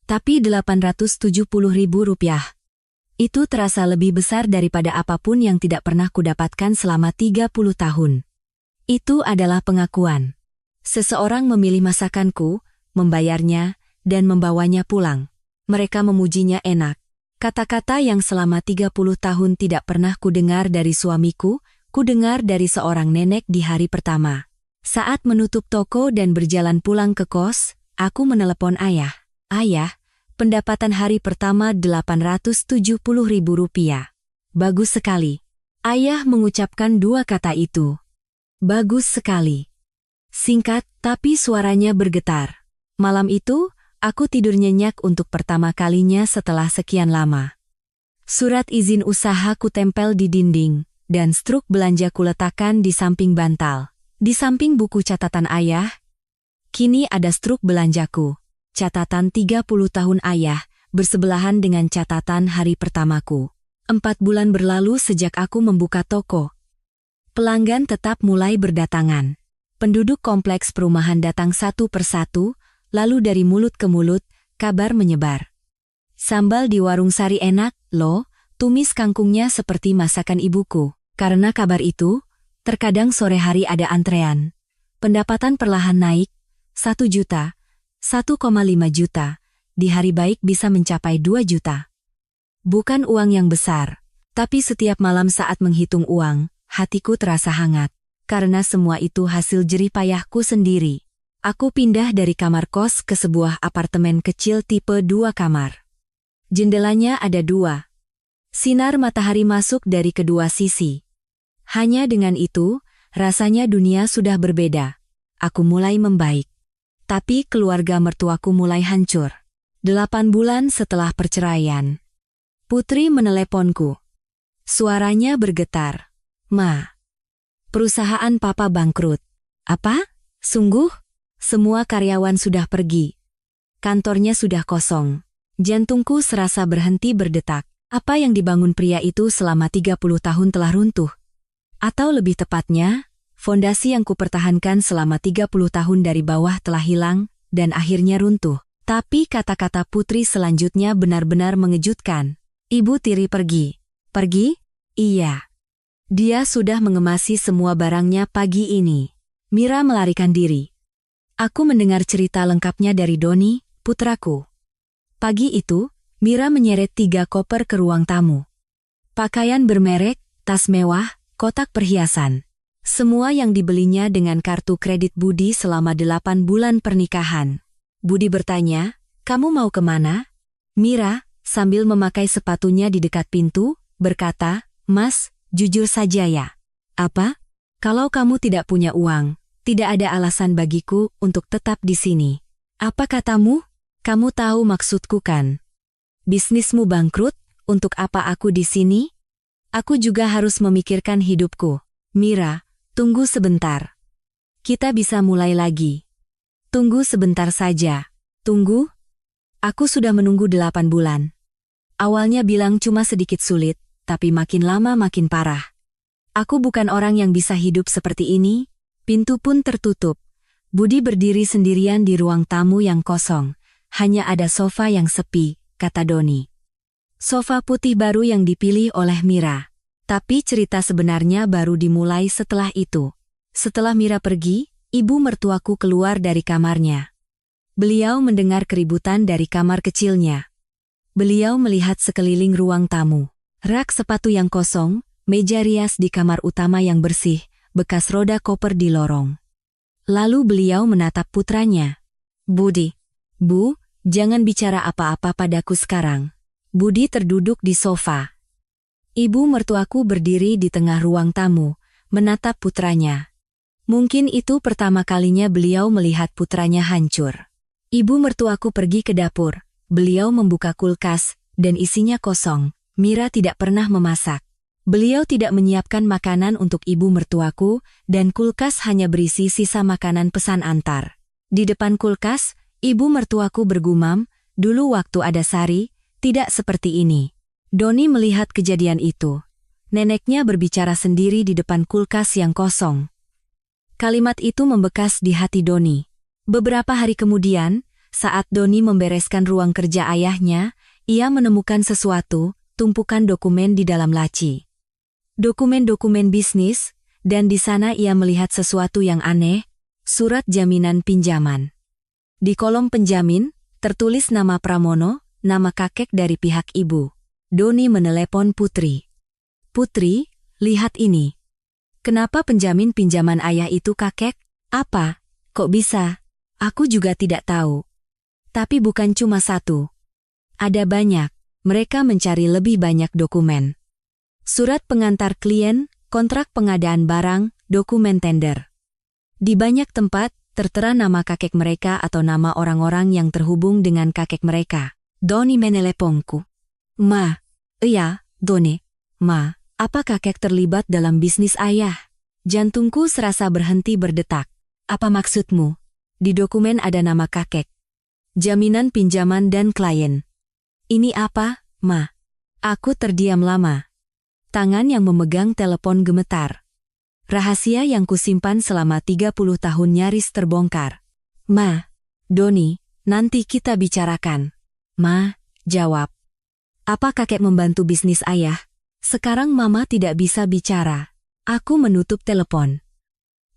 Tapi 870.000 rupiah. Itu terasa lebih besar daripada apapun yang tidak pernah kudapatkan selama 30 tahun. Itu adalah pengakuan. Seseorang memilih masakanku, membayarnya, dan membawanya pulang. Mereka memujinya enak. Kata-kata yang selama 30 tahun tidak pernah kudengar dari suamiku, kudengar dari seorang nenek di hari pertama. Saat menutup toko dan berjalan pulang ke kos, aku menelepon ayah. Ayah, pendapatan hari pertama 870.000 rupiah. Bagus sekali. Ayah mengucapkan 2 kata itu. Bagus sekali. Singkat, tapi suaranya bergetar. Malam itu, aku tidur nyenyak untuk pertama kalinya setelah sekian lama. Surat izin usaha ku tempel di dinding, dan struk belanja kuletakkan di samping bantal. Di samping buku catatan ayah, kini ada struk belanjaku. Catatan 30 tahun ayah, bersebelahan dengan catatan hari pertamaku. 4 bulan berlalu sejak aku membuka toko. Pelanggan tetap mulai berdatangan. Penduduk kompleks perumahan datang satu persatu, lalu dari mulut ke mulut, kabar menyebar. Sambal di warung Sari enak, loh, tumis kangkungnya seperti masakan ibuku. Karena kabar itu, terkadang sore hari ada antrean. Pendapatan perlahan naik, 1 juta, 1,5 juta, di hari baik bisa mencapai 2 juta. Bukan uang yang besar, tapi setiap malam saat menghitung uang, hatiku terasa hangat. Karena semua itu hasil jerih payahku sendiri. Aku pindah dari kamar kos ke sebuah apartemen kecil tipe 2 kamar. Jendelanya ada 2. Sinar matahari masuk dari kedua sisi. Hanya dengan itu, rasanya dunia sudah berbeda. Aku mulai membaik. Tapi keluarga mertuaku mulai hancur. 8 bulan setelah perceraian. Putri meneleponku. Suaranya bergetar. Ma, perusahaan papa bangkrut. Apa? Sungguh? Semua karyawan sudah pergi. Kantornya sudah kosong. Jantungku serasa berhenti berdetak. Apa yang dibangun pria itu selama 30 tahun telah runtuh. Atau lebih tepatnya, fondasi yang kupertahankan selama 30 tahun dari bawah telah hilang, dan akhirnya runtuh. Tapi kata-kata Putri selanjutnya benar-benar mengejutkan. Ibu Tiri pergi. Pergi? Iya. Dia sudah mengemasi semua barangnya pagi ini. Mira melarikan diri. Aku mendengar cerita lengkapnya dari Doni, putraku. Pagi itu, Mira menyeret 3 koper ke ruang tamu. Pakaian bermerek, tas mewah, kotak perhiasan. Semua yang dibelinya dengan kartu kredit Budi selama 8 bulan pernikahan. Budi bertanya, kamu mau kemana? Mira, sambil memakai sepatunya di dekat pintu, berkata, Mas, jujur saja ya. Apa? Kalau kamu tidak punya uang, tidak ada alasan bagiku untuk tetap di sini. Apa katamu? Kamu tahu maksudku kan? Bisnismu bangkrut, untuk apa aku di sini? Aku juga harus memikirkan hidupku. Mira, tunggu sebentar. Kita bisa mulai lagi. Tunggu sebentar saja. Tunggu? Aku sudah menunggu 8 bulan. Awalnya bilang cuma sedikit sulit, tapi makin lama makin parah. Aku bukan orang yang bisa hidup seperti ini. Pintu pun tertutup. Budi berdiri sendirian di ruang tamu yang kosong. Hanya ada sofa yang sepi, kata Doni. Sofa putih baru yang dipilih oleh Mira. Tapi cerita sebenarnya baru dimulai setelah itu. Setelah Mira pergi, ibu mertuaku keluar dari kamarnya. Beliau mendengar keributan dari kamar kecilnya. Beliau melihat sekeliling ruang tamu. Rak sepatu yang kosong, meja rias di kamar utama yang bersih, bekas roda koper di lorong. Lalu beliau menatap putranya. Budi, Bu, jangan bicara apa-apa padaku sekarang. Budi terduduk di sofa. Ibu mertuaku berdiri di tengah ruang tamu, menatap putranya. Mungkin itu pertama kalinya beliau melihat putranya hancur. Ibu mertuaku pergi ke dapur. Beliau membuka kulkas, dan isinya kosong. Mira tidak pernah memasak. Beliau tidak menyiapkan makanan untuk ibu mertuaku, dan kulkas hanya berisi sisa makanan pesan antar. Di depan kulkas, ibu mertuaku bergumam, dulu waktu ada Sari, tidak seperti ini. Doni melihat kejadian itu. Neneknya berbicara sendiri di depan kulkas yang kosong. Kalimat itu membekas di hati Doni. Beberapa hari kemudian, saat Doni membereskan ruang kerja ayahnya, ia menemukan sesuatu, tumpukan dokumen di dalam laci. Dokumen-dokumen bisnis, dan di sana ia melihat sesuatu yang aneh, surat jaminan pinjaman. Di kolom penjamin, tertulis nama Pramono, nama kakek dari pihak ibu. Doni menelepon Putri. Putri, lihat ini. Kenapa penjamin pinjaman ayah itu kakek? Apa? Kok bisa? Aku juga tidak tahu. Tapi bukan cuma satu. Ada banyak. Mereka mencari lebih banyak dokumen. Surat pengantar klien, kontrak pengadaan barang, dokumen tender. Di banyak tempat, tertera nama kakek mereka atau nama orang-orang yang terhubung dengan kakek mereka. Doni meneleponku. Ma, iya, Doni. Ma, apa kakek terlibat dalam bisnis ayah? Jantungku serasa berhenti berdetak. Apa maksudmu? Di dokumen ada nama kakek. Jaminan pinjaman dan klien. Ini apa, Ma? Aku terdiam lama. Tangan yang memegang telepon gemetar. Rahasia yang kusimpan selama 30 tahun nyaris terbongkar. Ma, Doni, nanti kita bicarakan. Ma, jawab. Apa kakek membantu bisnis ayah? Sekarang Mama tidak bisa bicara. Aku menutup telepon.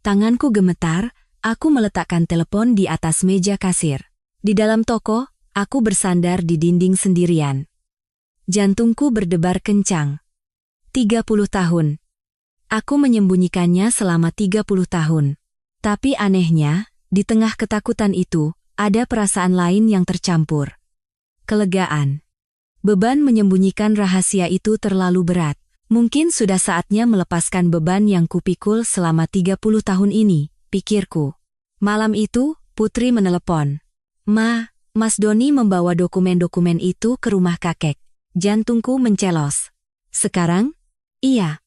Tanganku gemetar, aku meletakkan telepon di atas meja kasir. Di dalam toko, aku bersandar di dinding sendirian. Jantungku berdebar kencang. 30 tahun. Aku menyembunyikannya selama 30 tahun. Tapi anehnya, di tengah ketakutan itu, ada perasaan lain yang tercampur. Kelegaan. Beban menyembunyikan rahasia itu terlalu berat. Mungkin sudah saatnya melepaskan beban yang kupikul selama 30 tahun ini, pikirku. Malam itu, Putri menelepon. Ma, Mas Doni membawa dokumen-dokumen itu ke rumah kakek. Jantungku mencelos. Sekarang? Iya.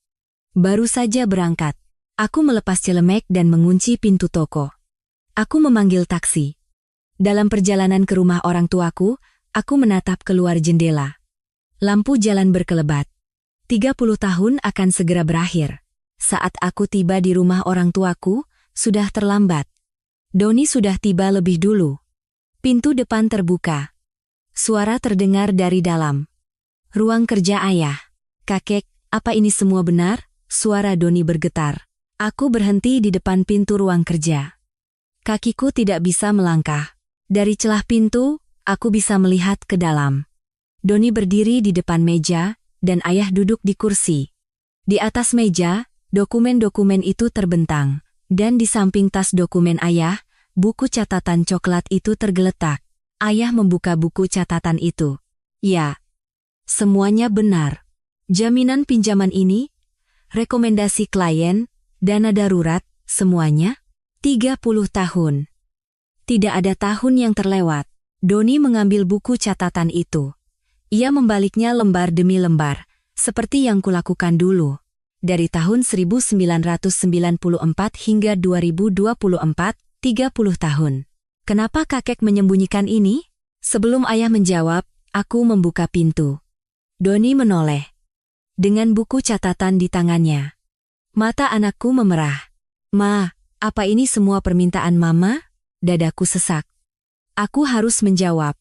Baru saja berangkat. Aku melepas celemek dan mengunci pintu toko. Aku memanggil taksi. Dalam perjalanan ke rumah orang tuaku, aku menatap keluar jendela. Lampu jalan berkelebat. 30 tahun akan segera berakhir. Saat aku tiba di rumah orang tuaku, sudah terlambat. Doni sudah tiba lebih dulu. Pintu depan terbuka. Suara terdengar dari dalam. Ruang kerja ayah. Kakek, apa ini semua benar? Suara Doni bergetar. Aku berhenti di depan pintu ruang kerja. Kakiku tidak bisa melangkah. Dari celah pintu, aku bisa melihat ke dalam. Doni berdiri di depan meja, dan ayah duduk di kursi. Di atas meja, dokumen-dokumen itu terbentang, dan di samping tas dokumen ayah, buku catatan coklat itu tergeletak. Ayah membuka buku catatan itu. Ya, semuanya benar. Jaminan pinjaman ini, rekomendasi klien, dana darurat, semuanya 30 tahun. Tidak ada tahun yang terlewat. Doni mengambil buku catatan itu. Ia membaliknya lembar demi lembar, seperti yang kulakukan dulu. Dari tahun 1994 hingga 2024, 30 tahun. Kenapa kakek menyembunyikan ini? Sebelum ayah menjawab, aku membuka pintu. Doni menoleh. Dengan buku catatan di tangannya. Mata anakku memerah. Ma, apa ini semua permintaan mama? Dadaku sesak. Aku harus menjawab.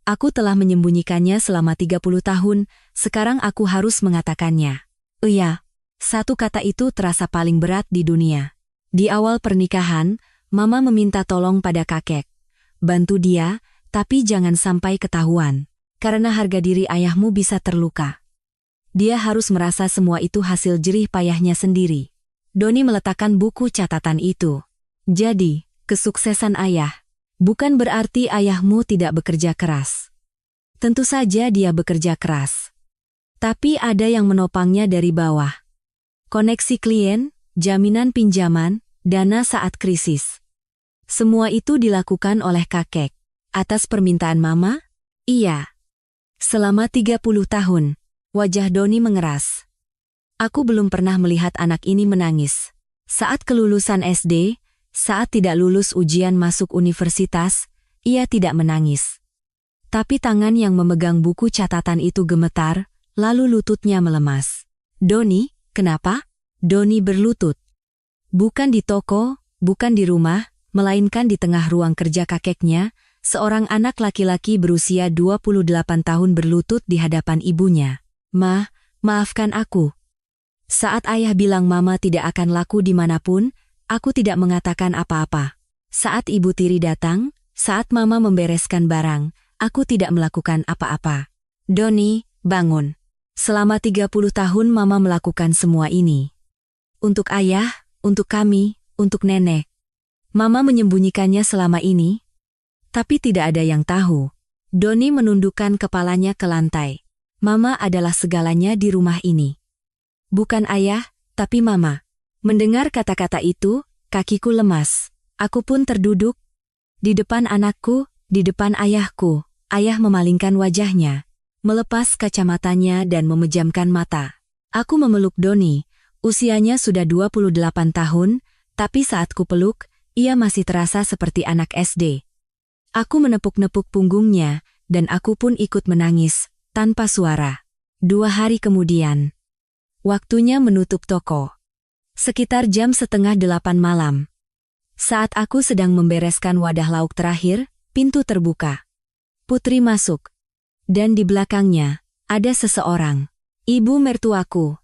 Aku telah menyembunyikannya selama 30 tahun, sekarang aku harus mengatakannya. Iya, satu kata itu terasa paling berat di dunia. Di awal pernikahan, mama meminta tolong pada kakek. Bantu dia, tapi jangan sampai ketahuan. Karena harga diri ayahmu bisa terluka. Dia harus merasa semua itu hasil jerih payahnya sendiri. Doni meletakkan buku catatan itu. Jadi, kesuksesan ayah bukan berarti ayahmu tidak bekerja keras. Tentu saja dia bekerja keras. Tapi ada yang menopangnya dari bawah. Koneksi klien, jaminan pinjaman, dana saat krisis. Semua itu dilakukan oleh kakek. Atas permintaan mama? Iya. Selama 30 tahun, wajah Doni mengeras. Aku belum pernah melihat anak ini menangis. Saat kelulusan SD, saat tidak lulus ujian masuk universitas, ia tidak menangis. Tapi tangan yang memegang buku catatan itu gemetar, lalu lututnya melemas. Doni, kenapa? Doni berlutut. Bukan di toko, bukan di rumah, melainkan di tengah ruang kerja kakeknya, seorang anak laki-laki berusia 28 tahun berlutut di hadapan ibunya. Ma, maafkan aku. Saat ayah bilang mama tidak akan laku dimanapun, aku tidak mengatakan apa-apa. Saat ibu tiri datang, saat mama membereskan barang, aku tidak melakukan apa-apa. Doni, bangun. Selama 30 tahun mama melakukan semua ini. Untuk ayah, untuk kami, untuk nenek. Mama menyembunyikannya selama ini, tapi tidak ada yang tahu. Doni menundukkan kepalanya ke lantai. Mama adalah segalanya di rumah ini. Bukan ayah, tapi mama. Mendengar kata-kata itu, kakiku lemas. Aku pun terduduk. Di depan anakku, di depan ayahku. Ayah memalingkan wajahnya, melepas kacamatanya dan memejamkan mata. Aku memeluk Doni. Usianya sudah 28 tahun, tapi saat ku peluk, ia masih terasa seperti anak SD. Aku menepuk-nepuk punggungnya, dan aku pun ikut menangis, tanpa suara. 2 hari kemudian. Waktunya menutup toko. Sekitar jam 7:30 malam. Saat aku sedang membereskan wadah lauk terakhir, pintu terbuka. Putri masuk. Dan di belakangnya, ada seseorang. Ibu mertuaku.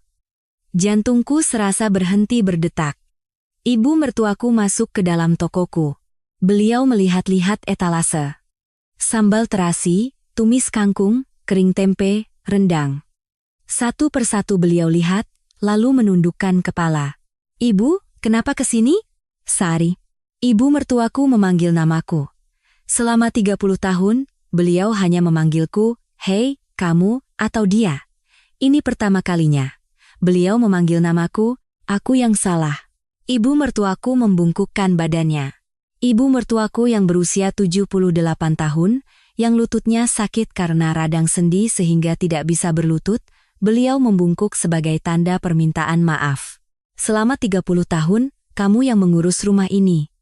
Jantungku serasa berhenti berdetak. Ibu mertuaku masuk ke dalam tokoku. Beliau melihat-lihat etalase. Sambal terasi, tumis kangkung, kering tempe, rendang. Satu persatu beliau lihat, lalu menundukkan kepala. Ibu, kenapa kesini? Sari. Ibu mertuaku memanggil namaku. Selama 30 tahun, beliau hanya memanggilku, hei, kamu, atau dia. Ini pertama kalinya. Beliau memanggil namaku, aku yang salah. Ibu mertuaku membungkukkan badannya. Ibu mertuaku yang berusia 78 tahun, yang lututnya sakit karena radang sendi sehingga tidak bisa berlutut, beliau membungkuk sebagai tanda permintaan maaf. Selama 30 tahun, kamu yang mengurus rumah ini.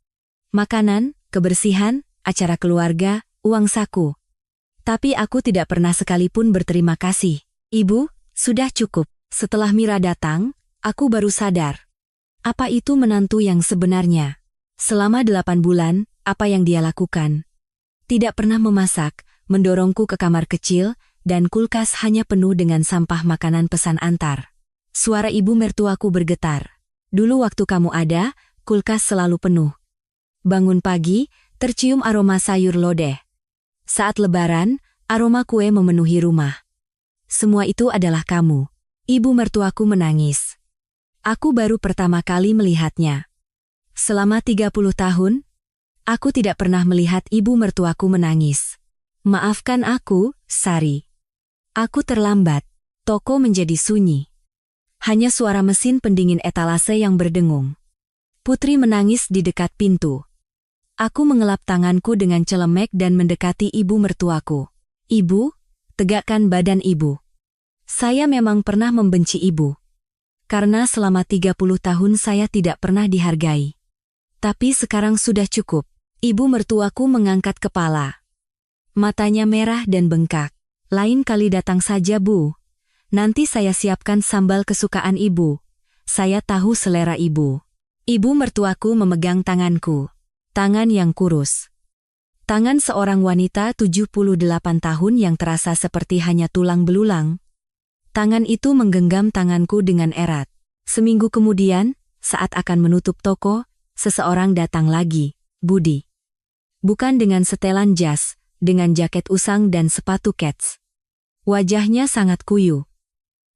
Makanan, kebersihan, acara keluarga, uang saku. Tapi aku tidak pernah sekalipun berterima kasih. Ibu, sudah cukup. Setelah Mira datang, aku baru sadar. Apa itu menantu yang sebenarnya? Selama 8 bulan, apa yang dia lakukan? Tidak pernah memasak, mendorongku ke kamar kecil, dan kulkas hanya penuh dengan sampah makanan pesan antar. Suara ibu mertuaku bergetar. Dulu waktu kamu ada, kulkas selalu penuh. Bangun pagi, tercium aroma sayur lodeh. Saat lebaran, aroma kue memenuhi rumah. Semua itu adalah kamu. Ibu mertuaku menangis. Aku baru pertama kali melihatnya. Selama 30 tahun, aku tidak pernah melihat ibu mertuaku menangis. Maafkan aku, Sari. Aku terlambat. Toko menjadi sunyi. Hanya suara mesin pendingin etalase yang berdengung. Putri menangis di dekat pintu. Aku mengelap tanganku dengan celemek dan mendekati ibu mertuaku. Ibu, tegakkan badan ibu. Saya memang pernah membenci ibu. Karena selama 30 tahun saya tidak pernah dihargai. Tapi sekarang sudah cukup. Ibu mertuaku mengangkat kepala. Matanya merah dan bengkak. Lain kali datang saja, Bu. Nanti saya siapkan sambal kesukaan ibu. Saya tahu selera ibu. Ibu mertuaku memegang tanganku. Tangan yang kurus. Tangan seorang wanita 78 tahun yang terasa seperti hanya tulang belulang. Tangan itu menggenggam tanganku dengan erat. Seminggu kemudian, saat akan menutup toko, seseorang datang lagi, Budi. Bukan dengan setelan jas, dengan jaket usang dan sepatu kets. Wajahnya sangat kuyu.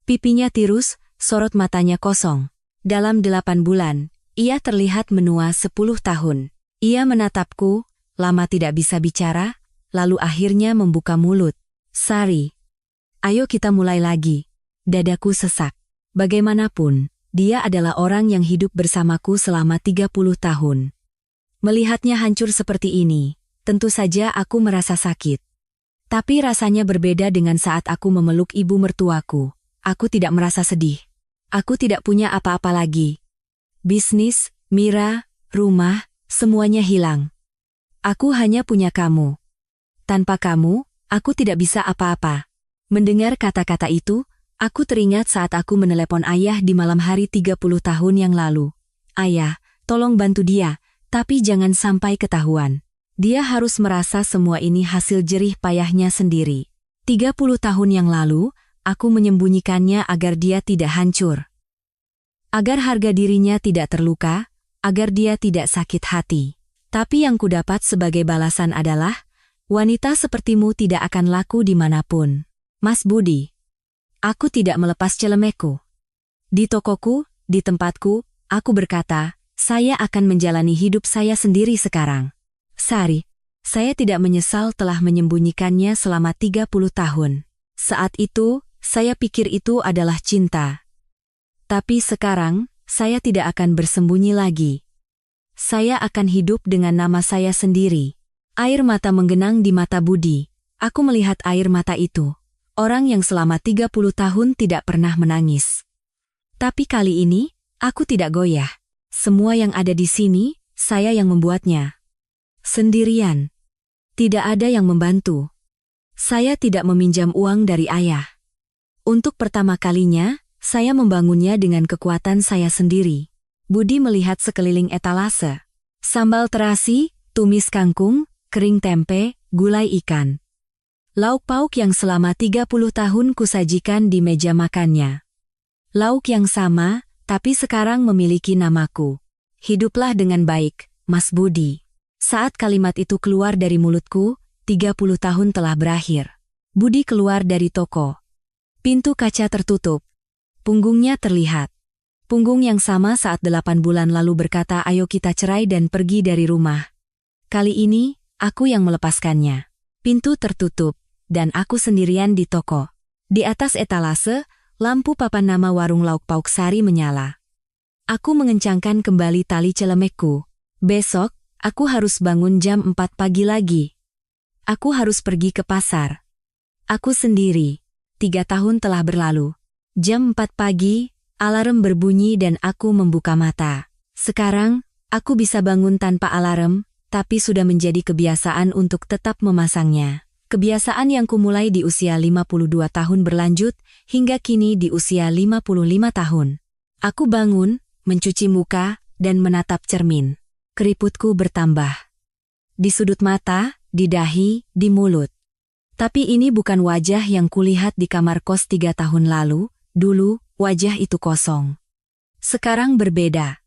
Pipinya tirus, sorot matanya kosong. Dalam 8 bulan, ia terlihat menua 10 tahun. Ia menatapku, lama tidak bisa bicara, lalu akhirnya membuka mulut. Sari, ayo kita mulai lagi. Dadaku sesak. Bagaimanapun, dia adalah orang yang hidup bersamaku selama 30 tahun. Melihatnya hancur seperti ini, tentu saja aku merasa sakit. Tapi rasanya berbeda dengan saat aku memeluk ibu mertuaku. Aku tidak merasa sedih. Aku tidak punya apa-apa lagi. Bisnis, Mira, rumah, semuanya hilang. Aku hanya punya kamu. Tanpa kamu, aku tidak bisa apa-apa. Mendengar kata-kata itu, aku teringat saat aku menelepon ayah di malam hari 30 tahun yang lalu. Ayah, tolong bantu dia. Tapi jangan sampai ketahuan. Dia harus merasa semua ini hasil jerih payahnya sendiri. 30 tahun yang lalu, aku menyembunyikannya agar dia tidak hancur. Agar harga dirinya tidak terluka, agar dia tidak sakit hati. Tapi yang kudapat sebagai balasan adalah, wanita sepertimu tidak akan laku dimanapun. Mas Budi. Aku tidak melepas celemekku. Di tokoku, di tempatku, aku berkata, saya akan menjalani hidup saya sendiri sekarang. Sari, saya tidak menyesal telah menyembunyikannya selama 30 tahun. Saat itu, saya pikir itu adalah cinta. Tapi sekarang, saya tidak akan bersembunyi lagi. Saya akan hidup dengan nama saya sendiri. Air mata menggenang di mata Budi. Aku melihat air mata itu. Orang yang selama 30 tahun tidak pernah menangis. Tapi kali ini, aku tidak goyah. Semua yang ada di sini, saya yang membuatnya. Sendirian. Tidak ada yang membantu. Saya tidak meminjam uang dari ayah. Untuk pertama kalinya, saya membangunnya dengan kekuatan saya sendiri. Budi melihat sekeliling etalase. Sambal terasi, tumis kangkung, kering tempe, gulai ikan. Lauk pauk yang selama 30 tahun kusajikan di meja makannya. Lauk yang sama, tapi sekarang memiliki namaku. Hiduplah dengan baik, Mas Budi. Saat kalimat itu keluar dari mulutku, 30 tahun telah berakhir. Budi keluar dari toko. Pintu kaca tertutup. Punggungnya terlihat. Punggung yang sama saat 8 bulan lalu berkata ayo kita cerai dan pergi dari rumah. Kali ini, aku yang melepaskannya. Pintu tertutup, dan aku sendirian di toko. Di atas etalase, lampu papan nama warung lauk pauk Sari menyala. Aku mengencangkan kembali tali celemekku. Besok, aku harus bangun jam 4 pagi lagi. Aku harus pergi ke pasar. Aku sendiri. 3 tahun telah berlalu. Jam 4 pagi, alarm berbunyi dan aku membuka mata. Sekarang, aku bisa bangun tanpa alarm, tapi sudah menjadi kebiasaan untuk tetap memasangnya. Kebiasaan yang kumulai di usia 52 tahun berlanjut, hingga kini di usia 55 tahun. Aku bangun, mencuci muka, dan menatap cermin. Keriputku bertambah. Di sudut mata, di dahi, di mulut. Tapi ini bukan wajah yang kulihat di kamar kos 3 tahun lalu, dulu, wajah itu kosong. Sekarang berbeda.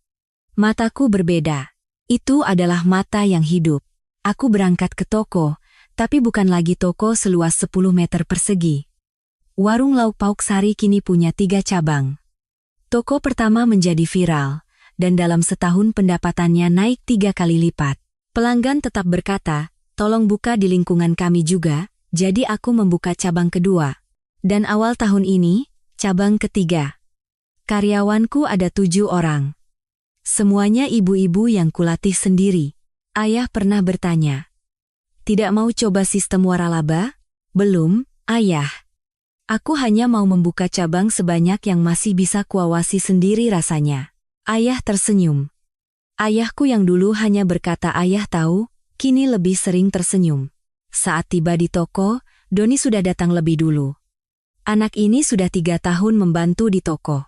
Mataku berbeda. Itu adalah mata yang hidup. Aku berangkat ke toko, tapi bukan lagi toko seluas 10 meter persegi. Warung lauk pauk Sari kini punya 3 cabang. Toko pertama menjadi viral, dan dalam setahun pendapatannya naik 3 kali lipat. Pelanggan tetap berkata, tolong buka di lingkungan kami juga, jadi aku membuka cabang kedua. Dan awal tahun ini, Cabang ketiga. Karyawanku ada 7 orang. Semuanya ibu-ibu yang kulatih sendiri. Ayah pernah bertanya, "Tidak mau coba sistem waralaba?" "Belum, Ayah. Aku hanya mau membuka cabang sebanyak yang masih bisa kuawasi sendiri rasanya." Ayah tersenyum. Ayahku yang dulu hanya berkata ayah tahu, kini lebih sering tersenyum. Saat tiba di toko, Doni sudah datang lebih dulu. Anak ini sudah 3 tahun membantu di toko.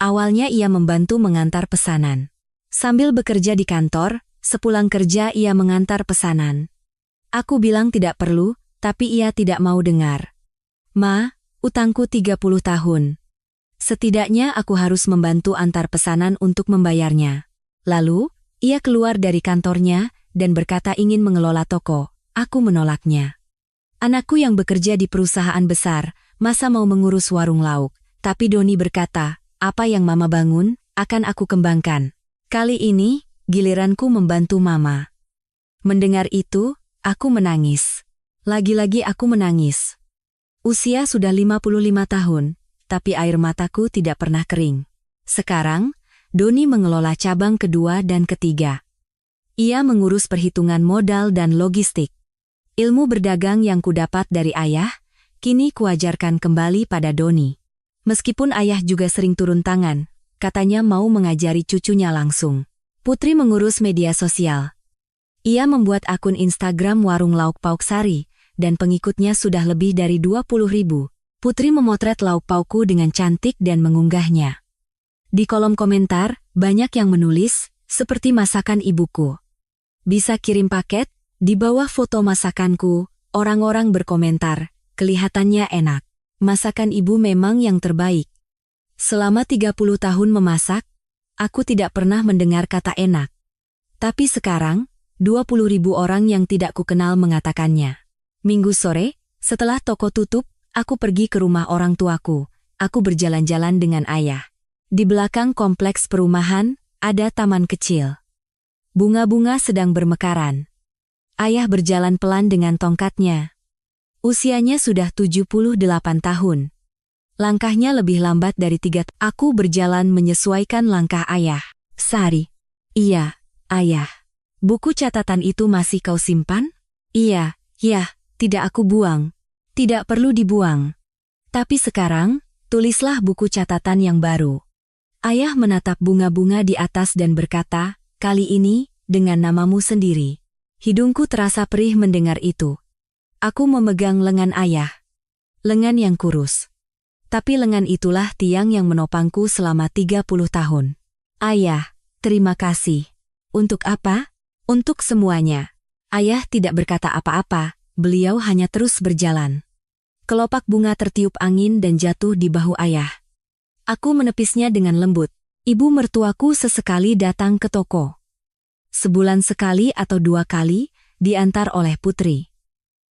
Awalnya ia membantu mengantar pesanan. Sambil bekerja di kantor, sepulang kerja ia mengantar pesanan. Aku bilang tidak perlu, tapi ia tidak mau dengar. "Ma, utangku 30 tahun. Setidaknya aku harus membantu antar pesanan untuk membayarnya." Lalu, ia keluar dari kantornya dan berkata ingin mengelola toko. Aku menolaknya. Anakku yang bekerja di perusahaan besar, masa mau mengurus warung lauk? Tapi Doni berkata, "Apa yang Mama bangun, akan aku kembangkan. Kali ini, giliranku membantu Mama." Mendengar itu, aku menangis. Lagi-lagi aku menangis. Usia sudah 55 tahun, tapi air mataku tidak pernah kering. Sekarang, Doni mengelola cabang kedua dan ketiga. Ia mengurus perhitungan modal dan logistik. Ilmu berdagang yang kudapat dari ayah, kini kuajarkan kembali pada Doni. Meskipun ayah juga sering turun tangan, katanya mau mengajari cucunya langsung. Putri mengurus media sosial. Ia membuat akun Instagram Warung Lauk Pauk Sari, dan pengikutnya sudah lebih dari 20.000. Putri memotret lauk paukku dengan cantik dan mengunggahnya. Di kolom komentar, banyak yang menulis, "Seperti masakan ibuku. Bisa kirim paket?" Di bawah foto masakanku, orang-orang berkomentar, "Kelihatannya enak. Masakan ibu memang yang terbaik." Selama 30 tahun memasak, aku tidak pernah mendengar kata enak. Tapi sekarang, 20.000 orang yang tidak kukenal mengatakannya. Minggu sore, setelah toko tutup, aku pergi ke rumah orang tuaku. Aku berjalan-jalan dengan ayah. Di belakang kompleks perumahan, ada taman kecil. Bunga-bunga sedang bermekaran. Ayah berjalan pelan dengan tongkatnya. Usianya sudah 78 tahun. Langkahnya lebih lambat dari 3. Aku berjalan menyesuaikan langkah ayah. "Sari." "Iya, Ayah." "Buku catatan itu masih kau simpan?" "Iya, ya, tidak aku buang." "Tidak perlu dibuang. Tapi sekarang, tulislah buku catatan yang baru." Ayah menatap bunga-bunga di atas dan berkata, "Kali ini, dengan namamu sendiri." Hidungku terasa perih mendengar itu. Aku memegang lengan ayah. Lengan yang kurus. Tapi lengan itulah tiang yang menopangku selama 30 tahun. "Ayah, terima kasih." "Untuk apa?" "Untuk semuanya." Ayah tidak berkata apa-apa, beliau hanya terus berjalan. Kelopak bunga tertiup angin dan jatuh di bahu ayah. Aku menepisnya dengan lembut. Ibu mertuaku sesekali datang ke toko. Sebulan sekali atau 2 kali, diantar oleh Putri.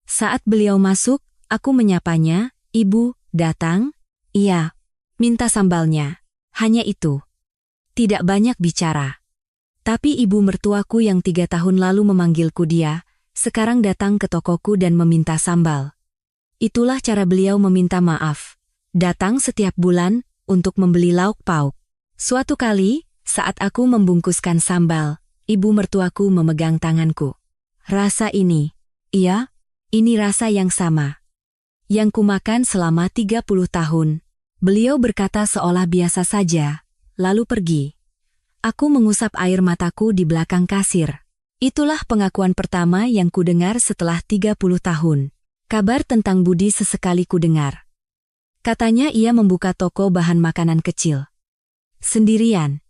Saat beliau masuk, aku menyapanya, "Ibu, datang?" "Iya." "Minta sambalnya." Hanya itu. Tidak banyak bicara. Tapi ibu mertuaku yang 3 tahun lalu memanggilku dia, sekarang datang ke tokoku dan meminta sambal. Itulah cara beliau meminta maaf. Datang setiap bulan, untuk membeli lauk pauk. Suatu kali, saat aku membungkuskan sambal, ibu mertuaku memegang tanganku. "Rasa ini." "Iya, ini rasa yang sama. Yang kumakan selama 30 tahun. Beliau berkata seolah biasa saja, lalu pergi. Aku mengusap air mataku di belakang kasir. Itulah pengakuan pertama yang kudengar setelah 30 tahun. Kabar tentang Budi sesekali kudengar. Katanya ia membuka toko bahan makanan kecil. Sendirian.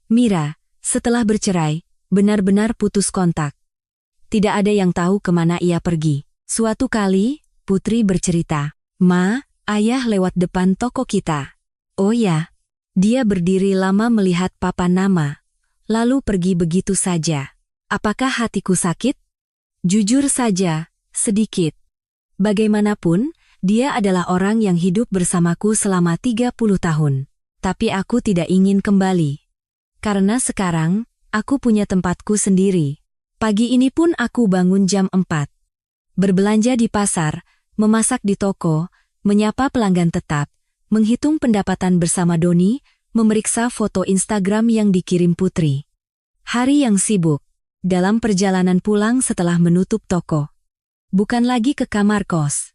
Mira, setelah bercerai, benar-benar putus kontak. Tidak ada yang tahu kemana ia pergi. Suatu kali, Putri bercerita, "Ma, ayah lewat depan toko kita." "Oh ya." Dia berdiri lama melihat papan nama, lalu pergi begitu saja. Apakah hatiku sakit? Jujur saja, sedikit. Bagaimanapun, dia adalah orang yang hidup bersamaku selama 30 tahun. Tapi aku tidak ingin kembali. Karena sekarang, aku punya tempatku sendiri. Pagi ini pun aku bangun jam 4. Berbelanja di pasar, memasak di toko, menyapa pelanggan tetap, menghitung pendapatan bersama Doni, memeriksa foto Instagram yang dikirim Putri. Hari yang sibuk. Dalam perjalanan pulang setelah menutup toko. Bukan lagi ke kamar kos.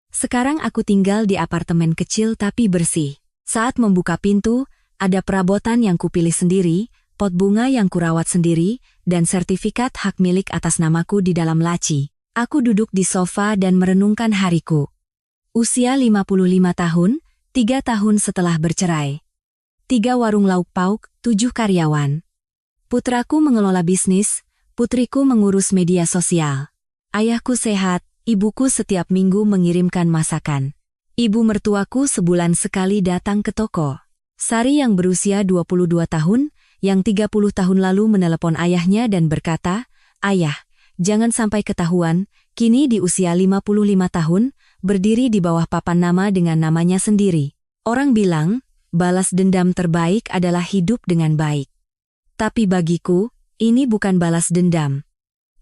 Sekarang aku tinggal di apartemen kecil tapi bersih. Saat membuka pintu, ada perabotan yang kupilih sendiri, pot bunga yang kurawat sendiri, dan sertifikat hak milik atas namaku di dalam laci. Aku duduk di sofa dan merenungkan hariku. Usia 55 tahun, 3 tahun setelah bercerai. 3 warung lauk pauk, 7 karyawan. Putraku mengelola bisnis, putriku mengurus media sosial. Ayahku sehat, ibuku setiap minggu mengirimkan masakan. Ibu mertuaku sebulan sekali datang ke toko. Sari yang berusia 22 tahun, yang 30 tahun lalu menelepon ayahnya dan berkata, "Ayah, jangan sampai ketahuan, kini di usia 55 tahun, berdiri di bawah papan nama dengan namanya sendiri. Orang bilang, balas dendam terbaik adalah hidup dengan baik. Tapi bagiku, ini bukan balas dendam.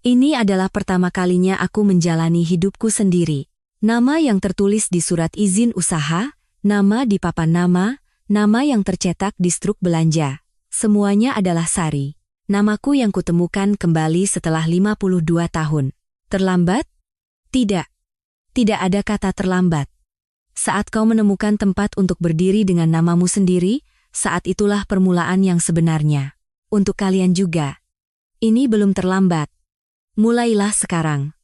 Ini adalah pertama kalinya aku menjalani hidupku sendiri. Nama yang tertulis di surat izin usaha, nama di papan nama yang tercetak di struk belanja. Semuanya adalah Sari. Namaku yang kutemukan kembali setelah 52 tahun. Terlambat? Tidak. Tidak ada kata terlambat. Saat kau menemukan tempat untuk berdiri dengan namamu sendiri, saat itulah permulaan yang sebenarnya. Untuk kalian juga. Ini belum terlambat. Mulailah sekarang.